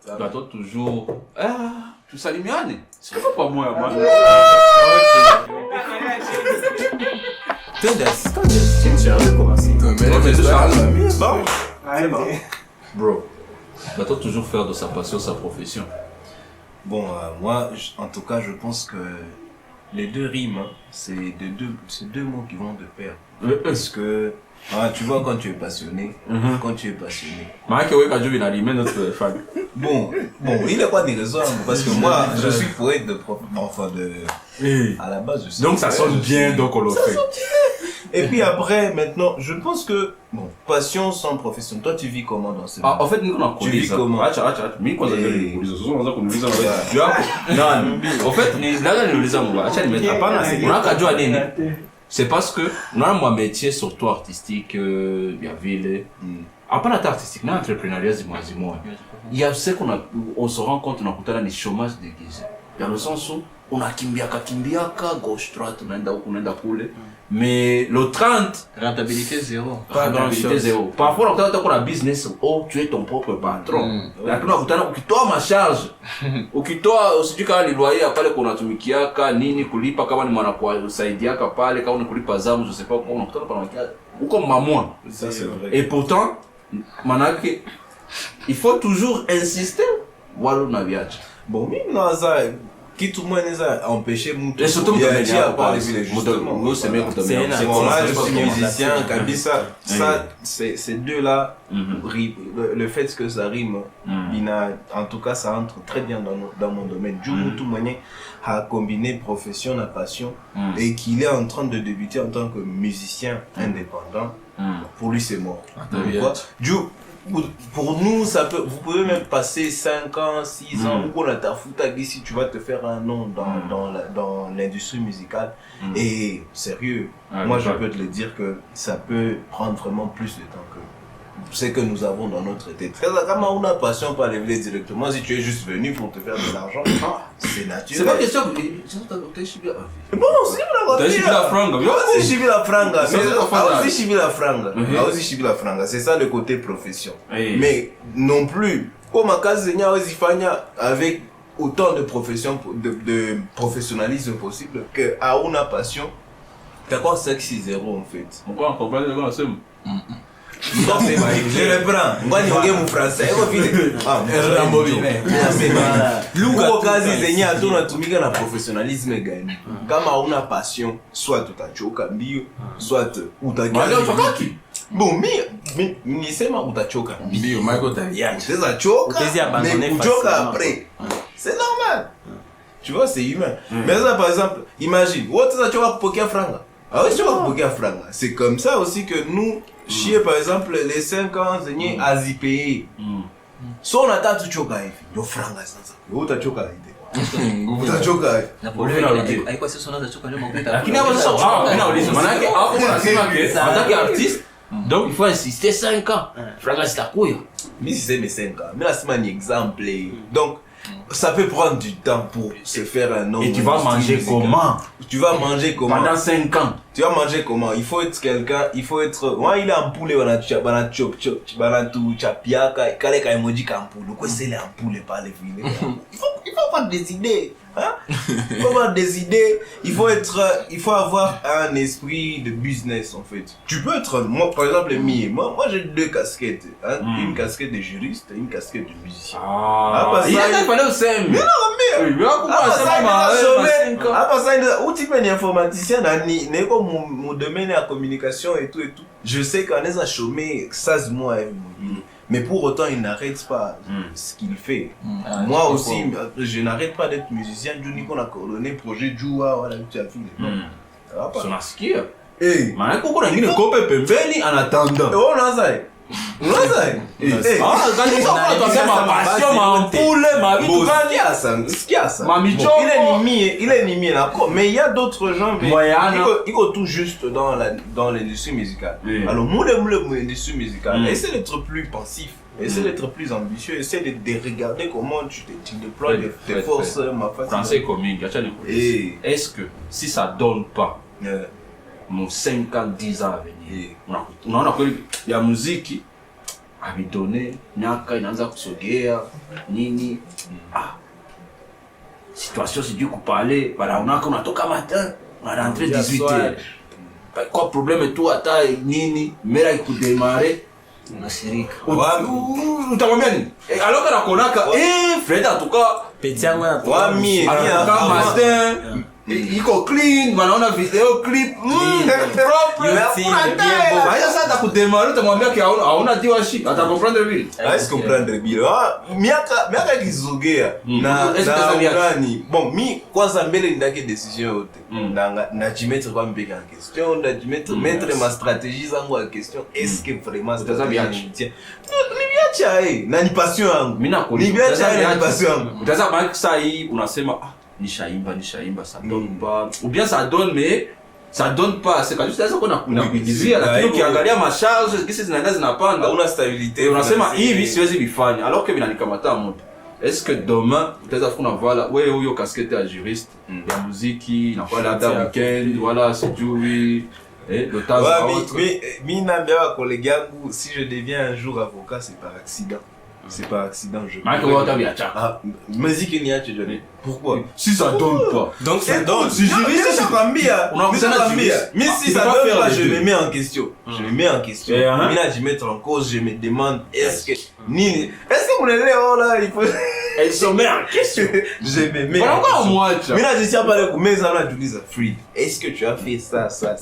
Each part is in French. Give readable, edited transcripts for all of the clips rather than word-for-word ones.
Toi toujours. Ah, tu salimiane. C'est pas moi, moi. Tu as recommencé. Bro, toi toujours faire de sa passion sa profession. Bon, moi, en tout cas, je pense que les deux rimes, hein, c'est deux mots qui vont de pair. Parce que, tu vois, quand tu es passionné, Bon, il n'y a pas de raison, parce que moi, je suis poète à la base, je suis donc ça sonne bien, donc on le fait. Et puis après, maintenant, je pense que, bon, passion sans profession. Toi, tu vis comment dans ce monde? En fait, nous, on a tu vis comment? En fait, c'est parce que, dans mon métier, surtout artistique, il y avait pas artistique, mais entrepreneuriat, il y a ce on se rend compte, on a le chômage déguisé. Dans le sens où, on a kimbiaka, gauche, droite, on a kule. Mais le 30, rentabilité zéro. Rentabilité zéro. Parfois, on a un business où tu es ton propre patron. Là, tu as ma charge. Si tu as les loyers, après qu'on a tumikiaka, nini, kulipa, kama ni manakuwa, usaidiaka pale, kama ni kulipa zamu, je sais pas comment, ou comme maman. Ça, c'est vrai. Et pourtant, manake, il faut toujours insister. Voilà, on a viage. Bon, même dans ça, qui tout le monde a empêché mon et surtout il y a pas les villes justement. C'est bien que moi je suis musicien, Kabisa, ça ces deux là, le fait que ça rime, en tout cas ça entre très bien dans mon domaine. Du coup tout moyen a combiné profession et passion et qu'il est en train de débuter en tant que musicien indépendant. Pour lui c'est mort. Pour nous, ça peut, vous pouvez même passer 5 ans, 6 ans, ou qu'on a ta fouta si tu vas te faire un nom dans l'industrie musicale. Et sérieux, moi je peux te le dire que ça peut prendre vraiment plus de temps que ce que nous avons dans notre tête. Quand on a passion pour lever directement, si tu es juste venu pour te faire de l'argent, c'est naturel. C'est pas question que bon, c'est ça le côté profession. Mais non plus, comme à Kazenia Ozifania, avec autant de profession, de professionnalisme possible, que à une passion, t'as quoi 5-6-0 en fait. Pourquoi on comprend le c'est je le prends. Moi, je mon français. Luko kazi zenye atuna tumika na professionnalisme gani? Kama una passion, soit utachoka mbio, soit utachoka. Bon, mi nisema utachoka mbio, Michael Tavian. Utaweza choka, mais uchoka après. C'est normal. Tu vois, c'est humain. Mais ça, par exemple, imagine, utaweza choka kupokea franga. C'est comme ça aussi que nous, chier par exemple les 5 ans, c'est azipé. Si on attend tout choka hivi, yo franga sasa. Utachoka hivi. Utachoka hivi. Haiko sasa unaanza choka leo mapita. Lakini hapo sasa unauliza manake hapo unasema que unataka artiste donc il faut insister 5 ans. Franga zitakuya. Mimi siseme 5 ans. Mimi nasema ni exemple. Donc ça peut prendre du temps pour se faire un nom. Et tu vas manger comment? Tu vas manger comment? Pendant 5 ans. Tu vas manger comment? Il faut être quelqu'un, il faut être... Moi, il est en poulet, kale ka emoji ka poulet. Quoi c'est les poulet par les villes? Il faut avoir des idées. Hein? Il faut avoir des idées. Il faut avoir un esprit de business en fait. Tu peux être, moi par exemple, moi j'ai 2 casquettes. Hein? Une casquette de juriste et une casquette de musicien. Il fallait aussi. Mais non, où tu peux informaticien dans mon domaine à communication et tout. Je sais qu'on est à chômer 16 mois mais pour autant il n'arrête pas ce qu'il fait. Moi aussi je n'arrête pas d'être musicien. Du coup on a coordonné projet Joua, voilà tu as vu. Ça va pas. Son askia. Eh, mais quand on a une copie pembeni en attendant. Oh non ça. Il est nimi là. Mais il y a d'autres gens qui sont tout juste dans l'industrie musicale. Alors moi l'industrie musicale, essaie d'être plus pensif, essaie d'être plus ambitieux, essaie de regarder comment tu déploies tes forces. Français commun, est-ce que si ça donne pas mon 5 ans, 10 ans à venir, il y a musique amedone miaka inaanza kusogea nini, situation sijui kupale banaonaka unatoka matin unarentre 18h, kwa probleme tu hata nini mera ikudemare unashirika utamwambia nini? Alors que nakonaka Fred atuka petit yangu ya wami atuka matin iko clean, wanaona video clip propre. Haya sasa atakudemare utamwambia ki hauna diwashi, atakomprendre vile. Hawezi comprendre bila. Miaka ikizogea na nani. Bon, mi kwanza mbele ndake decision yote. Na jimettre kwa mbeka en question, na jimettre mettre ma stratégie zangu en question. Est-ce que vraiment ça bien tient? Nibiacha na ni passion yangu. Mimi nakuuliza. Nibiacha ni passion yangu. Sasa maana sasa hii unasema nishaimba ça donne pas, ou bien ça donne mais ça donne pas, c'est quand juste ça qu'on a kuingizia, lakini ukiangalia masharge kisi zinaenda zinapanda, una stabilité, unasema hivi siwezi vifanya, alors que vinanikamata moto. Est-ce que demain utaweza kuna vala wewe huyo casquette ya juriste ya muziki inakuwa labda weekend wala sijui le temps mais naambia wa collègue yangu, si je deviens un jour avocat c'est par accident. C'est par accident, je crois. Musique ni ache Johnny. Pourquoi? Si ça donne pas. Donc ça donne. Si juriste c'est pas bien. Mais si ça donne pas, je me mets en question. Je me mets en question. Mais là je mets en cause, je me demande est-ce que vous allez là il faut elle se met en question. Je me mets. Pourquoi moi ça? Mais là je tiens pas les mais ça là je dis Free. Est-ce que tu as fait ça et ça?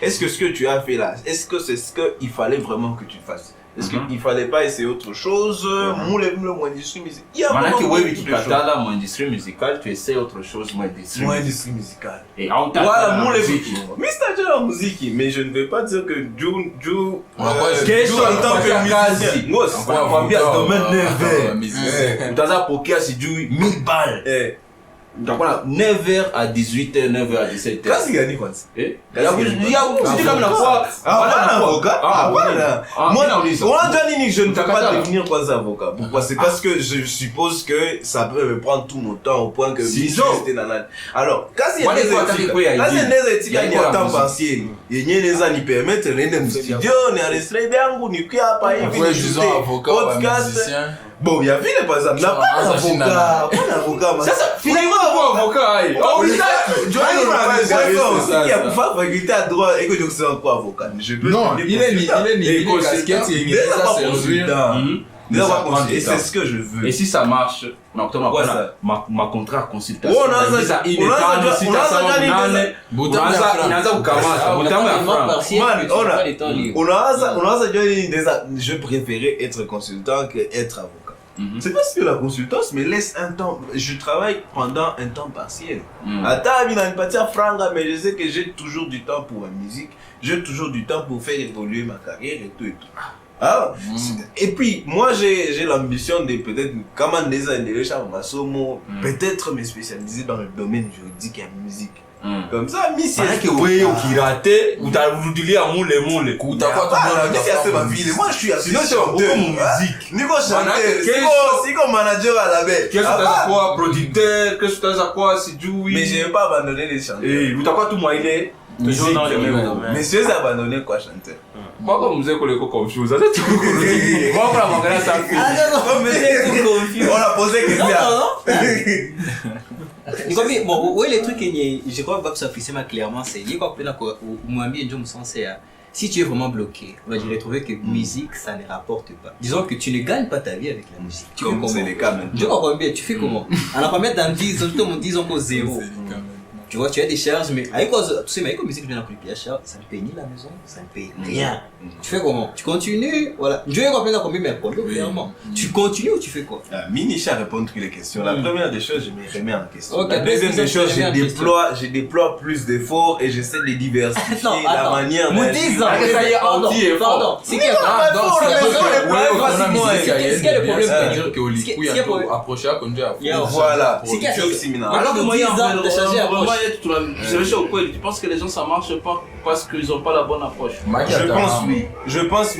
Est-ce que ce que tu as fait là, est-ce que c'est ce qu'il fallait vraiment que tu fasses? Est-ce qu'il fallait pas essayer autre chose? Mon industrie musicale. Il y a mon industrie musicale, tu essaies autre chose, mon industrie musicale. Et on t'a voilà, mon mais c'est la musique, mais je ne vais pas dire que Joe en tant que musicien, moi, on va bien domaine 9h. Dans un poker, c'est du 1000 balles. Donc voilà, 9h à 18h, 9h à 17h. Qu'est-ce qu'il y a dit quoi? Il y a comme la fois. Avocat. Moi, je ne peux pas devenir quoi avocat. Pourquoi? C'est parce que je suppose que ça peut me prendre tout mon temps au point que 6 ans. Alors, quand il y a des éthiques, il y a temps partiel. Il y a des années permettre de studio, ni enregistrer d'ango, ni quoi pas évidemment. Disons avocat, musicien. Bon, il y a vu les par exemple, là, pas d'avocat, ça, finalement, avocat, il y a pour faire faculté à droit et que je suis encore avocat. Non, il est ni casquette, il est ça servir. Et c'est ce que je veux. Et si ça marche, ma contrat consultation. Je préférais être consultant qu'être avocat. C'est parce que la consultance me laisse un temps. Je travaille pendant un temps partiel. Mais je sais que j'ai toujours du temps pour la musique. J'ai toujours du temps pour faire évoluer ma carrière et tout. Et puis, moi, j'ai l'ambition de peut-être, peut-être me spécialiser dans le domaine juridique et la musique. Comme ça, Miss Kirate, ou t'as voulu à moule. Moi, je suis sinon, c'est beaucoup musique. Nico chanteur, c'est comme manager à la baie. Qu'est-ce que t'as quoi, producteur, qu'est-ce que t'as quoi, si tu oui. Mais je n'ai pas abandonné les chanteurs. Et vous t'as quoi tout moyen? Toujours dans le même domaine. Mais si vous abandonné quoi, chanteur? Moi, comme vous êtes confus, vous êtes tout confus. Moi, pour la manquer ça. On a posé question. Bon, ouais, les trucs que je crois que ça fait clairement, c'est il y a quoi moi bien je me sens si tu es vraiment bloqué, on va dire trouver que musique ça ne rapporte pas. Disons que tu ne gagnes pas ta vie avec la musique. Tu fais comment? C'est les cas maintenant. Je comprends bien, tu fais comment? On a pas mettre dans 10 ans, tout le monde dit encore 0. Tu vois, tu as des charges, mais avec quoi, tu sais, mais avec quoi musique je viens d'appeler la charge, ça ne paye ni la maison, ça ne paye rien. Tu fais comment? Tu continues, voilà. Je vais comprendre combien, mais clairement. Tu continues ou tu fais quoi? Minisha répond toutes les questions. La première des choses, je me remets en question. La deuxième des choses, je déploie plus d'efforts et j'essaie de diversifier la manière de. Pardon. C'est qu'il y a le problème? C'est-à-dire que Oli, approcher à conduire. Voilà. C'est qu'il y a le alors que moi, il y a de changer approche. Tu penses que les gens ça marche pas? parce qu'ils n'ont pas la bonne approche. Je pense oui. Je pense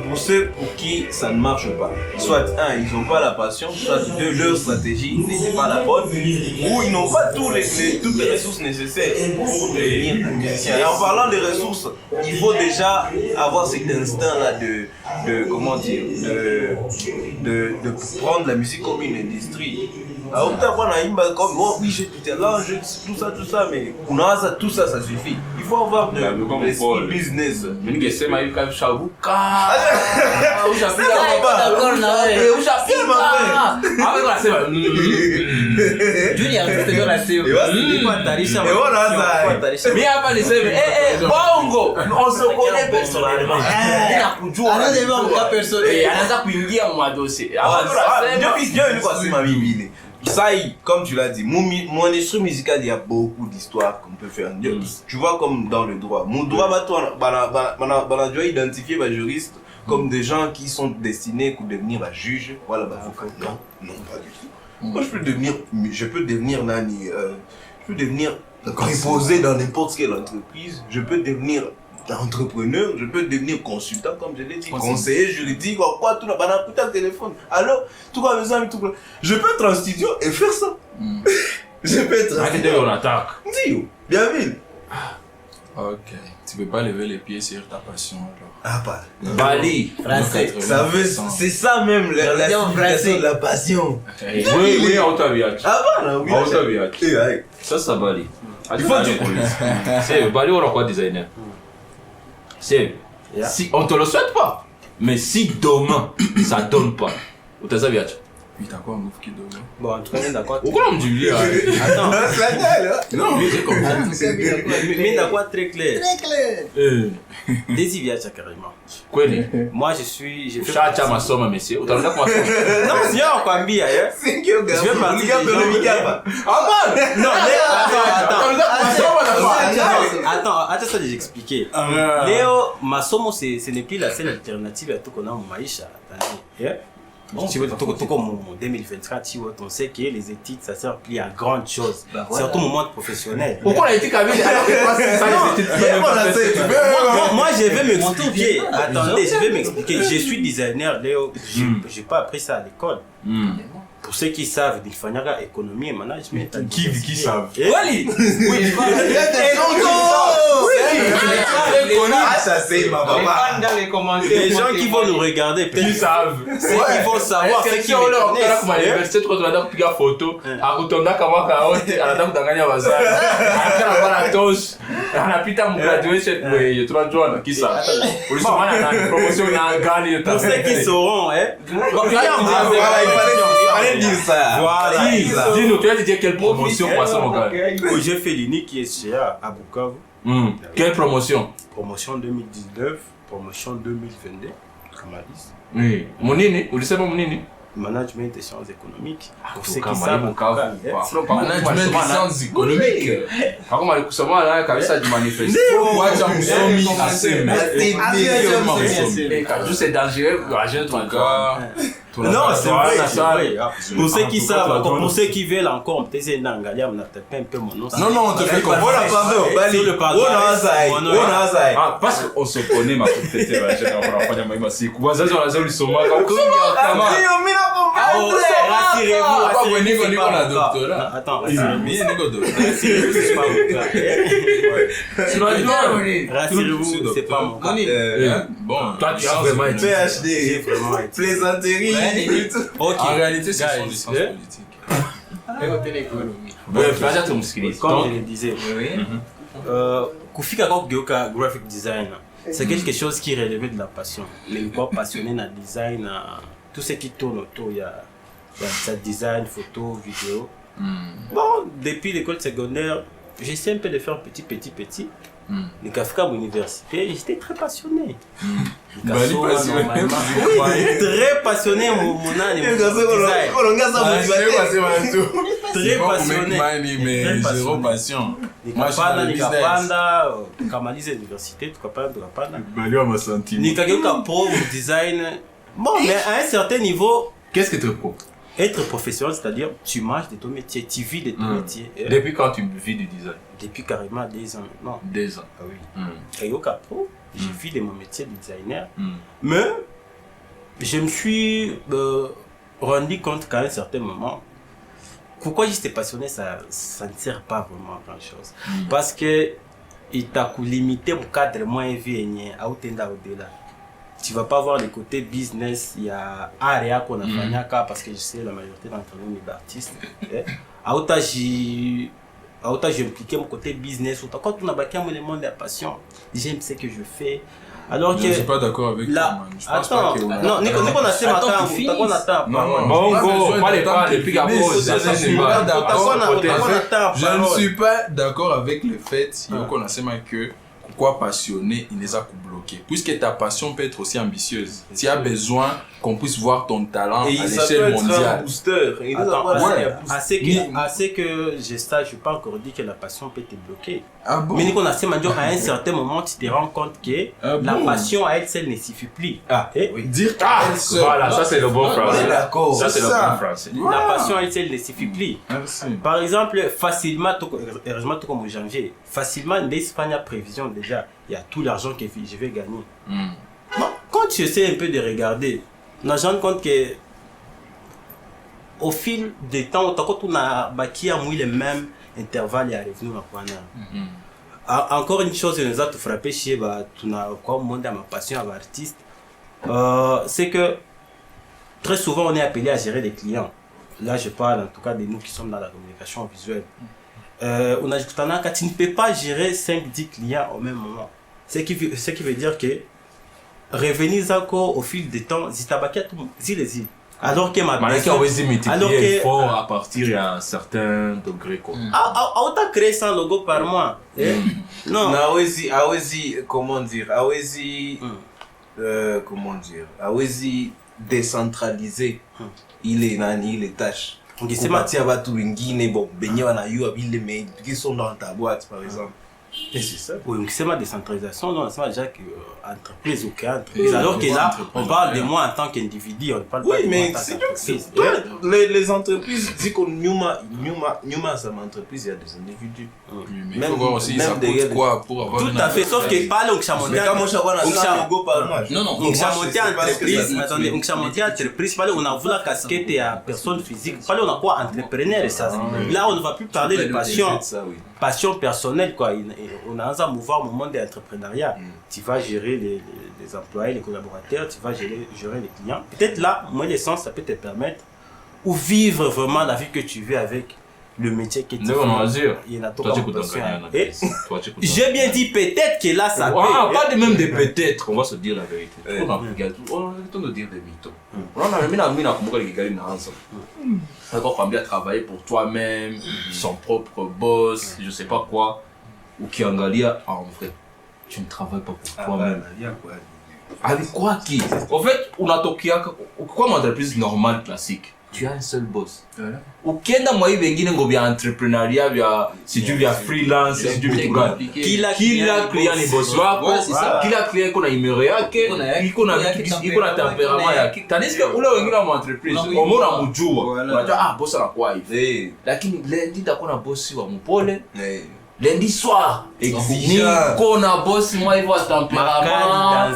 pour ceux pour qui ça ne marche pas. Soit ils n'ont pas la passion, soit leur stratégie n'est pas la bonne, ou ils n'ont pas toutes les ressources nécessaires pour devenir musicien. Et en parlant des ressources, il faut déjà avoir cet instinct-là de comment dire, de prendre la musique comme une industrie. Alors, comme moi, oui, j'ai du talent, tout ça, mais tout ça, ça suffit. Il faut avoir de l'esprit business. Bongo, on se connaît personnellement. Ça, comme tu l'as dit, mon industrie musicale, il y a beaucoup d'histoires qu'on peut faire. Tu vois, comme dans le droit. Mon droit va identifier les juristes comme des gens qui sont destinés à devenir juges. Voilà, non, pas du tout. Moi, je peux devenir préposé dans n'importe quelle entreprise. Je peux devenir entrepreneur, je peux devenir consultant, comme je l'ai dit, conseiller juridique, quoi, tout le téléphone. Alors, tout va besoin, je peux être en studio et faire ça. Je peux être en studio. On attaque. Dis, bien vu. Ok. Tu peux pas lever les pieds sur ta passion alors. Ah, pas. Bali. Français. C'est ça même, la signification de la passion. Oui, on t'a vu. Ah, voilà, oui. On t'a vu. Ça, Bali. Il faut dire. C'est Bali, on a quoi designer? C'est, si on te le souhaite pas, mais si demain ça donne pas, vous t'as vu? Oui, t'as quoi un move qui donne? Bon, en tout cas, d'accord. Pourquoi on me dit Attends. Non, mais j'ai compris. Mais d'accord, très clair. Desi Viacha carrément. Quoi? Moi, j'ai fait. Chacha ma somme, monsieur. Vous t'as vu quoi? Non, c'est un Kwambia, hein. C'est que Je vais partir des gens. Ah bon? Non, attends, ça j'ai expliqué. Léo, Masomo, ce n'est plus la seule alternative à tout qu'on a en Maïcha. Tu vois, comme en 2024, on sait que les études, ça sert plus à grande chose. Surtout au monde professionnel. Pourquoi la éthique avait alors que pas ça les études? Moi, je vais m'expliquer. Attendez, je vais m'expliquer. Je suis designer, Léo. J'ai pas appris ça à l'école. Pour ceux qui savent, il faut faire économie et management. Qui savent? Wally! Oui, ça c'est ma maman. dans les commentaires. Les gens qui vont nous regarder, peut-être Ils savent. ceux qui vont savoir, ceux qui me connaissent. Kwa université tunaenda kupiga photo akutonda kama kaote anataka kudanganya wazazi anataka bana tosh anapita mu graduation wewe tunajua kisa ulisomana na promotion na gani Pour ceux qui sauront, Il fallait dire ça. Voilà. Dis-nous, tu as dit quelle promotion pour ça mon gars? J'ai fait l'UNIC qui est chez à Bukavu. Quelle promotion? Promotion 2019, promotion 2022, Kamalis. Oui. Monini, ulisema monini? Management et sciences économiques. Pour ceux qui Kama savent, Management des sciences économiques. Kama alikusoma na kabisa jimanifeste. Kuacha msomi aseme. C'est dangereux, la jeune non, c'est vrai. Pour ceux qui savent, pour ceux qui veulent encore, peut-être c'est Nangalia, on a tapé un peu mon nom. Non, on te fait comprendre. Parce qu'on se connaît, ma petite rassurez-vous, c'est pas mon cas. Bon, toi tu as vraiment été PhD, plaisanterie. En réalité, ce sont des sciences politiques. Comme je le disais, kufika kwa kugeuka graphic design, c'est quelque chose qui relève de la passion. Les gens passionnés dans le design, tout ce qui tourne autour, il y a design, photo, vidéo. Bon, depuis l'école secondaire, j'essaie un peu de faire petit. Les Kafka à l'université, j'étais très passionné. Très passionné, mon âne. Très passionné. Mais zéro passion. Moi, je suis Nikapanda, Kamalize l'université, Tukapanda. Nikageuka pro design. Bon, mais à un certain niveau. Qu'est-ce que tu es pro? être professionnel, c'est-à-dire tu manges de ton métier, tu vis de ton métier. Depuis quand tu vis du design? Depuis carrément 2 ans maintenant. 2 ans. Ah oui. Et au Capo, je vis de mon métier de designer. Mais je me suis rendu compte qu'à un certain moment, pourquoi j'étais passionné, ça ne sert pas vraiment à grand-chose. Parce que il t'a limité au cadre moins élevé à au-delà. Tu vas pas voir le côté business, il y a area qu'on a fait parce que je sais la majorité d'entre nous est d'artistes. À autant j'ai impliqué mon côté business, quand on a baqué le monde de la passion, j'aime ce que je fais. Alors je ne suis pas d'accord avec toi. Attends, non, Nico, on a fait matin, on attend. Bon, pas les pas, les pics à pause. Je ne suis pas d'accord avec le fait qu'on a que pourquoi passionné, il les a bloqués. Puisque ta passion peut être aussi ambitieuse. Tu as besoin qu'on puisse voir ton talent à l'échelle mondiale. Un booster. Assez que je stage, je n'ai pas encore dit que la passion peut te bloquer. Ah bon? Mais Nico, à un certain moment, tu te rends compte que la passion à elle seule ne suffit plus. Dire qu'elle seule. Voilà, ça c'est le bon français. D'accord. Ça c'est le bon français. La passion à elle seule ne suffit plus. Par exemple, facilement, heureusement, tout comme au janvier, facilement, l'Espagne a prévision déjà. Il y a tout l'argent que je vais gagner. Bon, quand tu essaies un peu de regarder, on a rendu compte que au fil du temps, quand on a bâti à le même intervalle et à revenir à encore une chose qui nous a tout frappé chez le monde à ma passion à l'artiste, c'est que très souvent on est appelé à gérer des clients. Là je parle en tout cas de nous qui sommes dans la communication visuelle. On a dit tu ne peux pas gérer 5-10 clients au même moment. Ce qui veut dire que revenir encore au fil du temps, les alors que ma alors que fort à partir d'un certain degré quoi. Autant créer 100 logos par mois. Non. Comment dire? Décentraliser. Il est tâche. C'est parti à tout Guinée, bon, qui sont dans ta boîte par exemple. Et c'est ça. Oui, c'est ma décentralisation, non, c'est déjà que entreprise ou qu'entreprise. Alors que là, on parle de moi en tant qu'individu, on ne parle pas de moi en tant qu'entreprise. Les entreprises disent qu'on c'est une entreprise, il y a des individus. Mais il faut voir aussi, ça coûte quoi pour avoir tout à fait, sauf que pas entreprise, on a vu la casquette à personne physique, on a quoi entrepreneur et ça. Là, on ne va plus parler de passion personnelle, quoi. On a un mouvement au monde de l'entrepreneuriat. Tu vas gérer les employés, les collaborateurs, tu vas gérer les clients. Peut-être là, moins d'essence, ça peut te permettre ou vivre vraiment la vie que tu veux avec le métier que tu fais. Il y en a tout j'ai bien dit peut-être que là, ça peut. Pas de même de peut-être, on va se dire la vérité. On a le temps de dire des mythos. On a mis la communauté qui gagne ensemble. D'accord, combien travailler pour toi-même, son propre boss, je sais pas quoi. Ou qui en galia en vrai, tu ne travailles pas pour toi-même. Avec quoi qui? En fait, on a tokia comme entreprise normale classique. Tu as un seul boss. Ou kenda moi bengi ngo bya entrepreneuriat bya si tu via freelance si tu via kila client ni boss wako kila client kuna numéro yake iko na tempérament yake tandis que ule wengine wa entreprise omona mjua unajua boss anakuwa hivi lakini lendi ndako na boss wa mpole lundi soir, Nico na boss moi il va tempérament.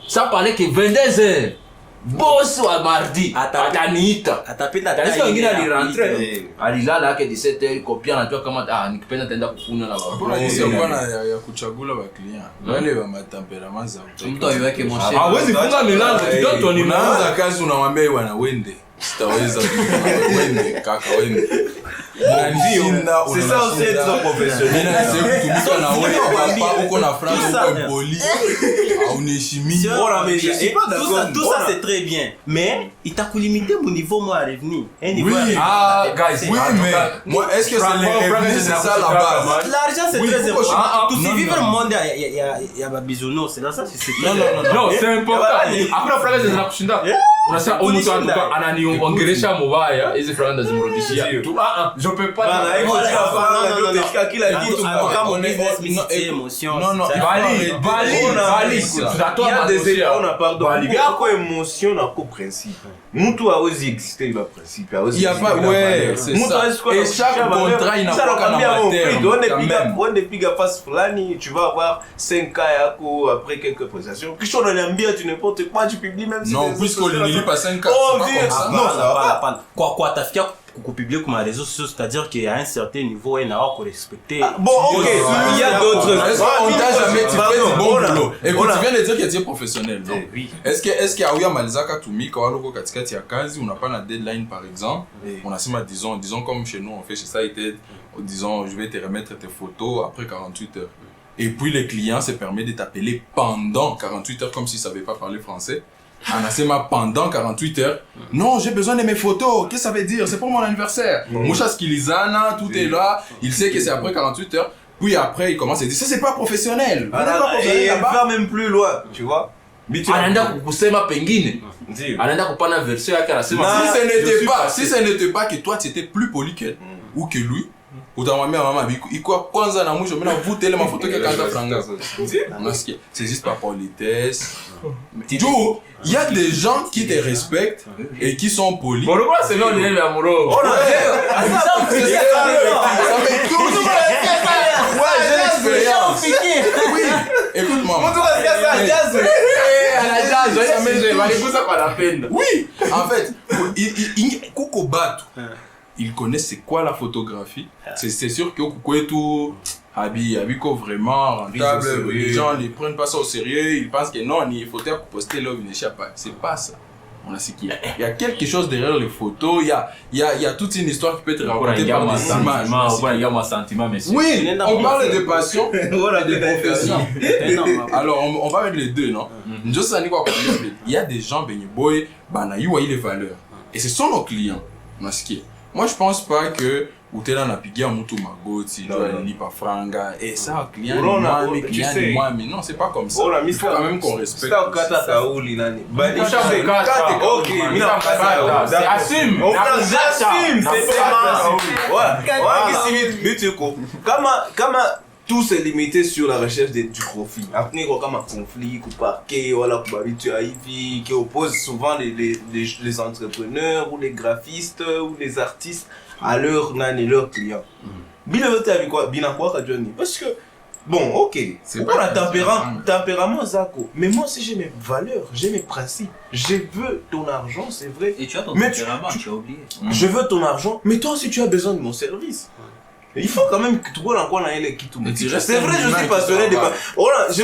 Ça parlait que 22h. Boss wa mardi ataniita. Atapita tani wengine alirentre. Alilala yake 17h kopia anajua kama nikipenda taenda kufuna na baba. Kuna sio bwana ya kuchagula wa client. Wale wa matemperament za mtu aiweke moshe. Hawezi funga milango, mtoto ni unaanza kazi unamwambia bwana wende. Sitaweza wende kaka wende. C'est ça aussi être professionnel. Kutumika na wewe hapa uko na France uko poli. Hauniheshimi. Tout ça c'est très bien, mais il t'a limité mon niveau moi à revenir. Guys. Oui, mais moi est-ce que c'est ça la base? L'argent c'est très important. Tout si vivre le monde il y a bisounours, c'est là ça c'est. Non, c'est important. Après la phrase de la kushinda. unasema mtu anatoka ananiongelesha mubaya hizi franga ndazimrudishia tu. Je peux pas kila kitu kama business mixé émotion. Non, bali tutatoa kwa émotion na kwa principe. Mtu hawezi exister bila principe, hawezi. Il y a pas, ouais, c'est ça. Et chaque contrat il a pas terme. On piga passe fulani, tu vas avoir 5 cas yako après quelques prestations. Kisha unaniambia tu n'importe quoi, tu publies même si non, puisque on ne lit pas 5 cas. Non, ça va pas. Quoi tafikia publier comme réseaux sociaux, c'est-à-dire qu'il y a un certain niveau et n'a pas respecté. Bon, OK, il y a d'autres. On t'a jamais tu fais du bon boulot. Écoute, tu viens de dire que tu es professionnel, non? Oui. Est-ce qu'il y a eu malizaka tumika wala uko katikati ya kazi, on a pas na deadline par exemple. On a sema disons comme chez nous on fait chez Sighted, disons je vais te remettre tes photos après 48 heures. Et puis le client se permet de t'appeler pendant 48 heures comme s'il savait pas parler français. Anasema pendant 48 heures. Non, j'ai besoin de mes photos. Qu'est-ce que ça veut dire? C'est pour mon anniversaire. Moucha skilizana, tout est là. Il sait que c'est après 48 heures. Puis après, il commence à dire ça c'est pas professionnel. Et il va même plus loin, tu vois. Anaenda kusema pengine. Anaenda kupana version yake anasema si ce n'était pas que toi tu étais plus poli qu'elle ou que lui. Utamwambia mama iko kwanza na mwisho mimi navuta ile mafoto yake kanda franga. Unasikia? C'est juste par politesse. Joe, il y a des gens qui te respectent et qui sont polis. Bon, moi c'est non les amoureux. Oui, écoute-moi. Oui, en fait, Kuko Batu, il connaît c'est quoi la photographie. C'est sûr que Kukwetu Habiko vraiment rentable. Les gens ne prennent pas ça au sérieux. Ils pensent que non, il faut poster là, il n'échappe pas. C'est pas ça. On a ce qu'il y a. Il y a quelque chose derrière les photos. Il y a toute une histoire qui peut être racontée par des images. Il y a mon sentiment, monsieur. Oui, on parle de passion, de profession. Alors, on va mettre les deux, non? Il y a des gens, Boy, Banayou, il les valeurs. Et ce sont nos clients. Moi, je pense pas que utela napigia mtu magoti ndio alinipa franga ça client moi mais non c'est pas comme ça il faut quand même qu'on respecte ça kata kauli nani bali OK mimi nakata assume c'est pas kama tout c'est limité sur la recherche du profit. Après comme un conflit ou parquet voilà kubabitu hivi qui oppose souvent les entrepreneurs ou les graphistes ou les artistes à leur client. Bien voté avec quoi bien quoi Johnny parce que bon OK c'est pas la tempérament Zako mais moi si j'ai mes valeurs j'ai mes principes je veux ton argent c'est vrai et tu as ton tempérament tu as oublié je veux ton argent mais toi si tu as besoin de mon service il faut quand même que tu vois encore dans les qui tout c'est vrai je suis passionné de je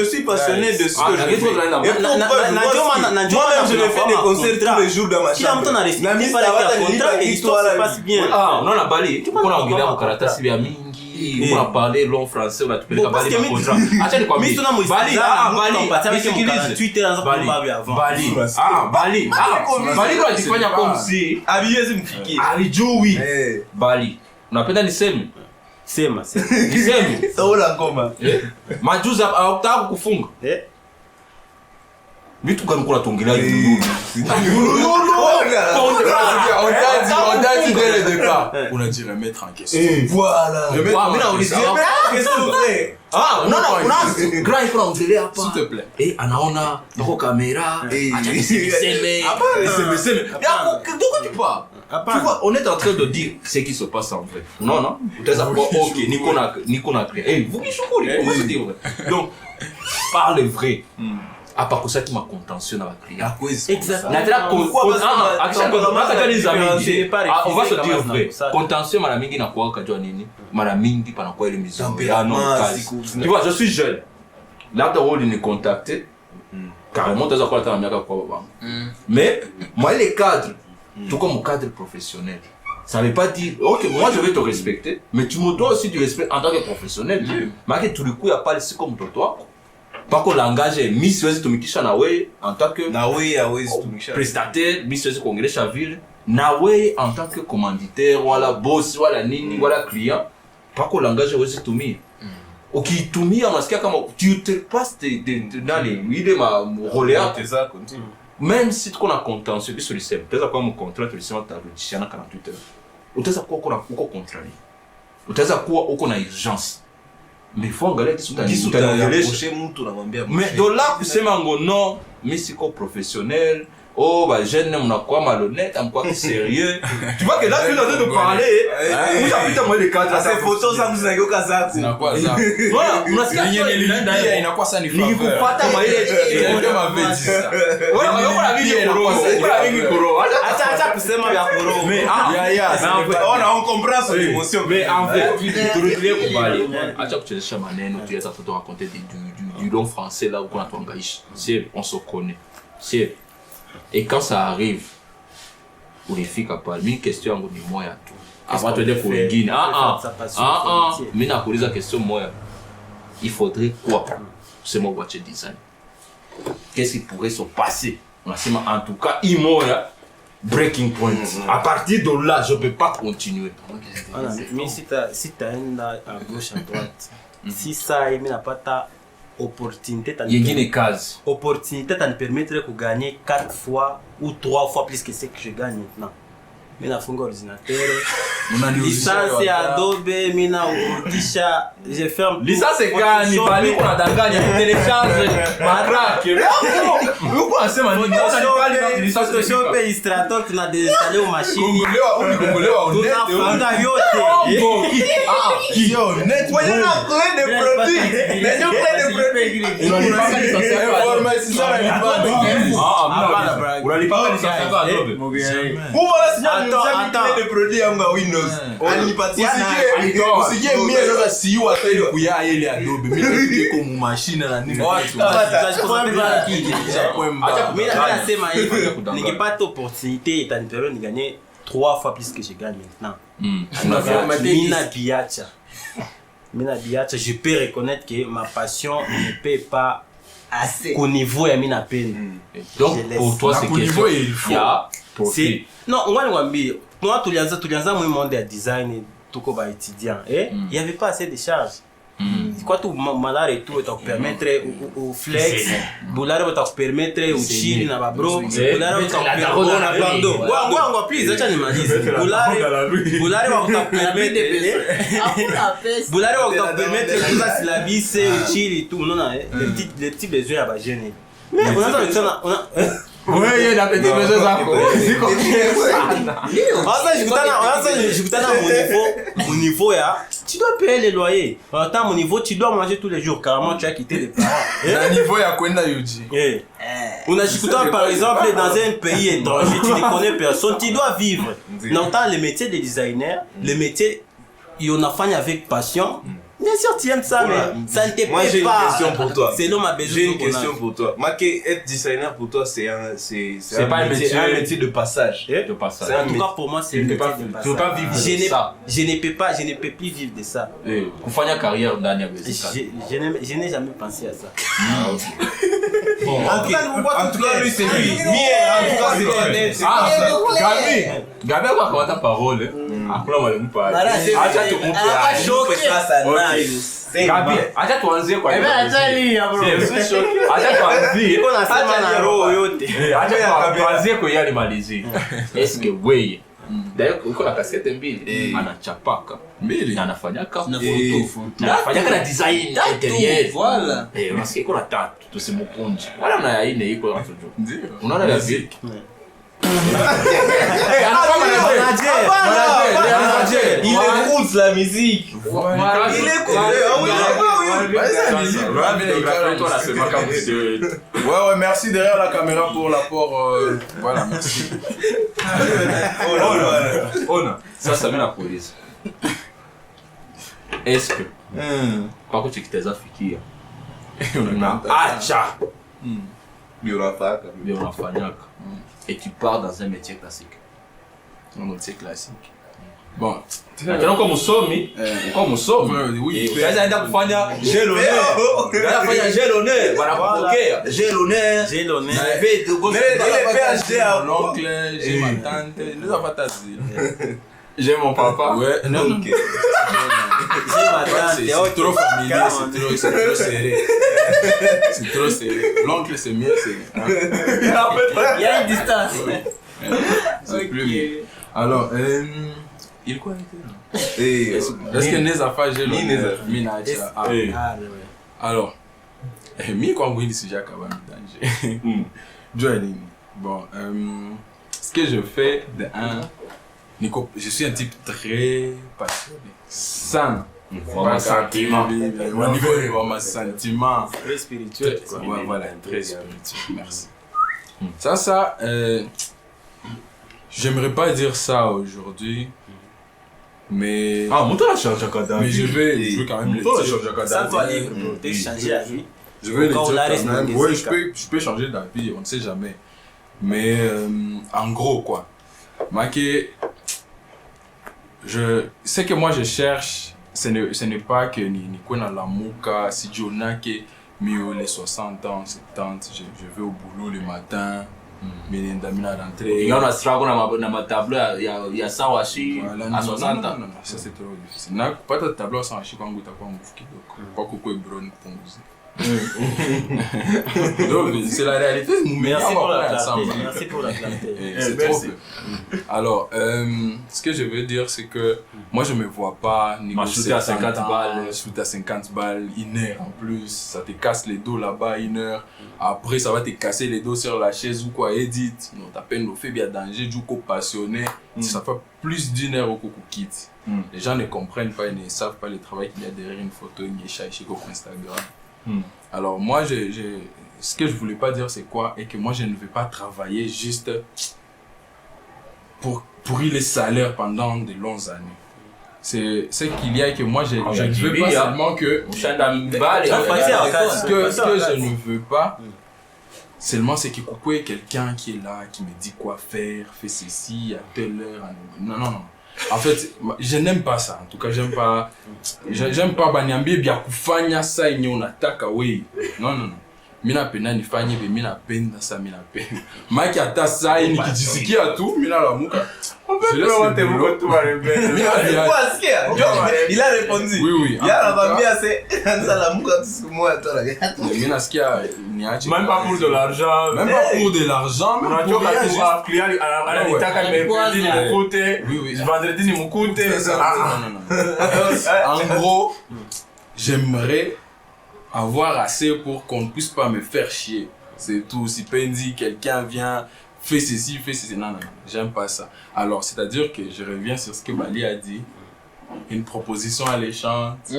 suis passionné de ce que je fais moi-même je me fais des concerts tous les jours dans ma chambre na mimi contrat l'histoire se passe bien non la bali tu kuna ongelea mkaratasi ya mingi kuna parler long français on a tupeleka bali kwa contrat acha ni kwambie bali kwa kifanya comme si abiezi mfikie alijui bali unapenda niseme sema niseme saula ngoma majuzi hawataka kufunga vitu gani kuna tuongelea hivi on t'a dit dès le départ on a dit remettre en question voilà mimi nauliza non grand kuna ongelea hapa s'il te plaît anaona niko kamera acha niseme hapana niseme donc tu parles tu vois on est en train de dire ce qui se passe en vrai non utaweza kuwa OK niko na créer vous qui shukuri comment se dire donc parle vrai apa kusaki ma contention na client exactement nataka on va se dire vrai contention mara mingi na kwa kajua nini mara mingi pana kwa ile mizongano kazi tu vois je suis jeune là tu rôle ni contacter carrément tu as quoi ta miaka kwa baba mais moi les cadres tout comme un cadre professionnel ça veut pas dire OK moi je vais te respecter mais tu me dois aussi du respect en tant que professionnel mais que tout le coup il y a pas laissé comme toi pas qu'on langage Miss siwezi tumikisha na wewe en tant que na wewe hawezi tumikisha prestataire Miss siwezi kuongelesha vile na wewe en tant que commanditaire wala boss wala nini wala client pas qu'on langage hawezi tumia ukitumia unasikia kama tu te passes de nani ile ma rolea c'est ça continue même si tu as contentieux sur le système, tu as un contrat, tu as un 48 heures. Tu as un contrat. Tu as une urgence. Mais il faut regarder qui sont mais de là, c'est non, mais c'est quoi professionnel. Oh, bah, jeune homme, on a quoi malhonnête, on a quoi sérieux. Tu vois que là, tu es en train de parler. Vous avez putain, moi, les cadres. Ces photos, ça nous a eu qu'à ça. C'est quoi ça? Voilà, on a ce qu'il y a. Il y a quoi ça, il faut pas t'amoyer. Quelqu'un m'avait dit ça. Voilà, on a vu les coros. On a vu les coros. Attends, c'est moi, il y a Koro. Mais, on comprend son émotion. Mais en fait, tu reviens au balai. À chaque fois que tu es chamané, tu es en train de raconter du long français là où on a ton gaïch. On se connaît. Et quand ça arrive, pour les filles qui parlent, une question de moi, avant de dire pour les guines, mais n'a pas la question moi, il faudrait quoi? C'est mon watch design. Qu'est-ce qui pourrait se passer? En tout cas, breaking point. À partir de là, je ne peux pas continuer. Mais si tu as un là à gauche, à droite, si ça, il n'a pas ta opportunité, il y a des cases. Opportunité, ça me permettrait de gagner 4 fois ou 3 fois plus que ce que je gagne maintenant. Je suis un ordinateur, licence Adobe, je ferme. Licence c'est quand il fallait qu'on a gagné, on télécharge, Marak. Photoshop et Illustrator, tu as désinstallé aux machines. des produits à Windows. Animatique. Usikie mie sasa siyo ateli kuya ile Adobe. Mimi niko mu machine na nini. Nikipata opportunité itanipermet de gagner 3 fois plus que je gagne maintenant. Mina biacha, je peux reconnaître que ma passion ne peut pas assez au niveau ya mina peine. Donc pour toi c'est niveau il faut. C'est non, moi tulianza mu monde ya design tuko ba étudiant il y avait pas assez de charges. Quoi tout malheur et tout te permettre au flex, boulare va te permettre au chill na ba bro, boulare va te permettre na bando. Wango please acha nimalize. Boulare va te permettre boulare va te permettre de la vie c'est au chill et tout non les petits besoins à ba jeune. Mais on a oui, il y a des petits besoins à mon niveau, tu dois payer les loyers. Attends, mon niveau, tu dois manger tous les jours. Carrément, tu as quitté les parents. Le niveau, il y a quoi dans Yuji? On a par exemple, dans un pays étranger, tu ne connais personne, tu dois vivre. Dans le métier de designer, le métier, il y en a fait avec passion. Bien sûr, tu aimes ça, mais ça ne te plaît pas. Moi, j'ai une question pour toi. C'est l'homme à besoin. J'ai une question pour toi. Être designer pour toi, c'est pas un métier de passage. De passage. En tout cas, pour moi, c'est un métier de passage. Tu ne peux pas vivre de ça. Je ne peux plus vivre de ça. Pour faire une carrière dans la je n'ai jamais pensé à ça. En tout cas, lui, c'est lui. En tout cas, c'est toi. Gabi va avoir ta parole. Après, on va lui parler. Gabi, acha tuanzie kwa hiyo. Acha tuanzie kwa yale malizi. Eske wewe d'ailleurs uko na kasete mbili anachapaka mbili na anafanyaka foto. Anafanyaka na design interieur. Voilà. Unasikia kuna tatu tusimukunje. Wala na ya ine iko watu jo. Ndio. Unaona ya vipi? Il écoute la musique. Il écoute. Ouais, merci derrière la caméra pour l'apport. Voilà, merci. Ça met la police. Est-ce que par contre tu t'es affiché acha biorafanyaka et tu pars dans un métier classique. Un métier classique. Bon, comme usomi, oui. Sasa enda kufanya gel honneur, wanakupokea gel honneur. Mais PhD à l'oncle, j'ai ma tante, nous avons pas. J'ai mon papa. Ouais, non. C'est trop familier, c'est trop serré. C'est trop serré. L'oncle, c'est mieux, c'est... Il y a une distance. C'est plus mieux. Alors, il quoi était là? Est-ce que Neza Fajel Mina alors, mi kwa ngwini sujet kaba danger. Joining. Bon, ce que je fais de un, je suis un type très passionné, sans vraiment sentiment. Au niveau de vraiment sentiment, Très spirituel. voilà, très spirituel. Merci. Ça, j'aimerais pas dire ça aujourd'hui. Mais je vais quand même le dire. Ça doit être changer la vie. Je vais le dire Quand on la quand même. laisse Ouais, nous je peux changer d'avis, on ne sait jamais. Mais en gros, quoi. Ce que moi je cherche, ce n'est pas que ni kona la muka, si Jonah qui mieux les 60 ans, 70, je vais au boulot le matin. Mais ndamina rentrer. Il y a un struggle dans ma tableau, il y a ça aussi à 60 ans. Non, ça c'est trop difficile. Na pas ta tableau sans acheter quand tu as pas un bouffe kidogo. Pas quoi brownie pour donc c'est la réalité. Merci pour la clarté. Merci pour la clarté. C'est trop peu. Alors, ce que je veux dire, c'est que moi je me vois pas négocier à 50 balles. Shoot à 50 balles, 1 heure en plus. Ça te casse les dos là-bas 1 heure. Après, ça va te casser les dos sur la chaise ou quoi. Edith, non, t'as peine de faire bien danger, du coup passionné. Ça fait plus d'1 heure au coup quitte. Les gens ne comprennent pas, ils ne savent pas le travail qu'il y a derrière une photo, une échaille sur Instagram. Alors moi, ce que je voulais pas dire c'est quoi, et que moi je ne vais pas travailler juste pour pourrir les salaires pendant de longues années. C'est ce qu'il y a, que moi je ne veux pas seulement que ce que je ne veux pas seulement c'est que coucou quelqu'un qui est là, qui me dit quoi faire, fais ceci à telle heure. Non. En fait, je n'aime pas ça. En tout cas, j'aime pas banyambie bia kufanya ça yenye unataka wewe. Non. Mina penda nifanye be mina penda ça mina penda. Maki hata saa hii nikijisikia tu mina lamuka. Il a répondu. Oui. Il a répondu à ça la muka tout ce moi toi là. Mina skia niache. Même pas pour de l'argent. Même pas pour de l'argent, même pour rien juste. Client anataka mercredi ni mukute. Oui. Vendredi ni mukute. Non. En gros, j'aimerais avoir assez pour qu'on ne puisse pas me faire chier. C'est tout. Si Pendi, quelqu'un vient, fait ceci. Non, j'aime pas ça. Alors, c'est-à-dire que je reviens sur ce que Bali a dit. Une proposition alléchante,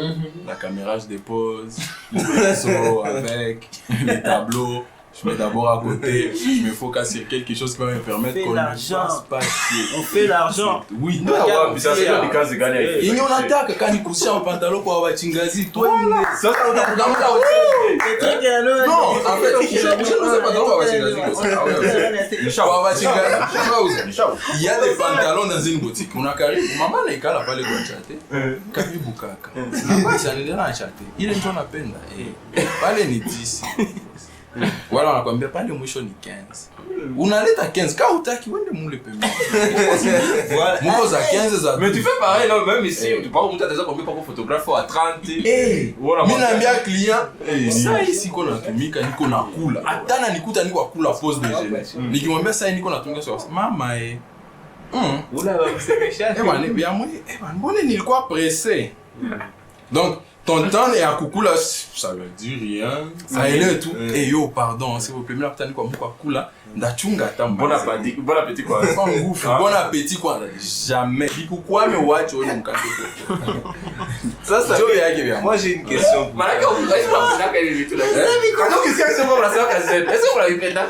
la caméra je dépose, le pinceau avec, les tableaux. Je mets d'abord à côté, je me focus sur quelque chose qui va me permettre qu'on ne fasse pas chier. On fait l'argent. Oui. Il y en a tant que quand il couche en pantalon pour avoir chingazi, toi ça non, en fait, je ne sais pas comment on va chingazi. Il y a des pantalons dans une boutique. On a carré, maman n'est qu'à la palais pour chatter. Carré bukaka. Ça ne dérange pas. Il est en peine. Palais n'est 10. Voilà, on a combien pas de mouchons ni 15. Unaleta 15 quand utaki wende mule pembeni. Voilà. Moko za 15 za. Mais tu fais pareil là même ici, tu parles où tu as déjà combien pour photographe à 30. Voilà. Mimi naambia client, ça ici qu'on a tumika niko na kula. Atana nikuta niko kula pause déjeuner. Nikimwambia ça niko natunga sur mama Oula va kusemesha. Bwana bien moi, mbona nilikuwa pressé. Donc ton temps est à kukula, ça veut dire rien. Ça est tout. Et yo, pardon, s'il vous plaît, mais là, putain, quoi, kula, ndachunga tam. Bon appétit quoi. Bon appétit quoi. Jamais. Quoi me watch au mkate. Ça moi j'ai une question. Malaka on va pas faire qu'elle est tout là. Quand qu'est-ce que c'est pour la soeur Kazet? Est-ce qu'on la répète là?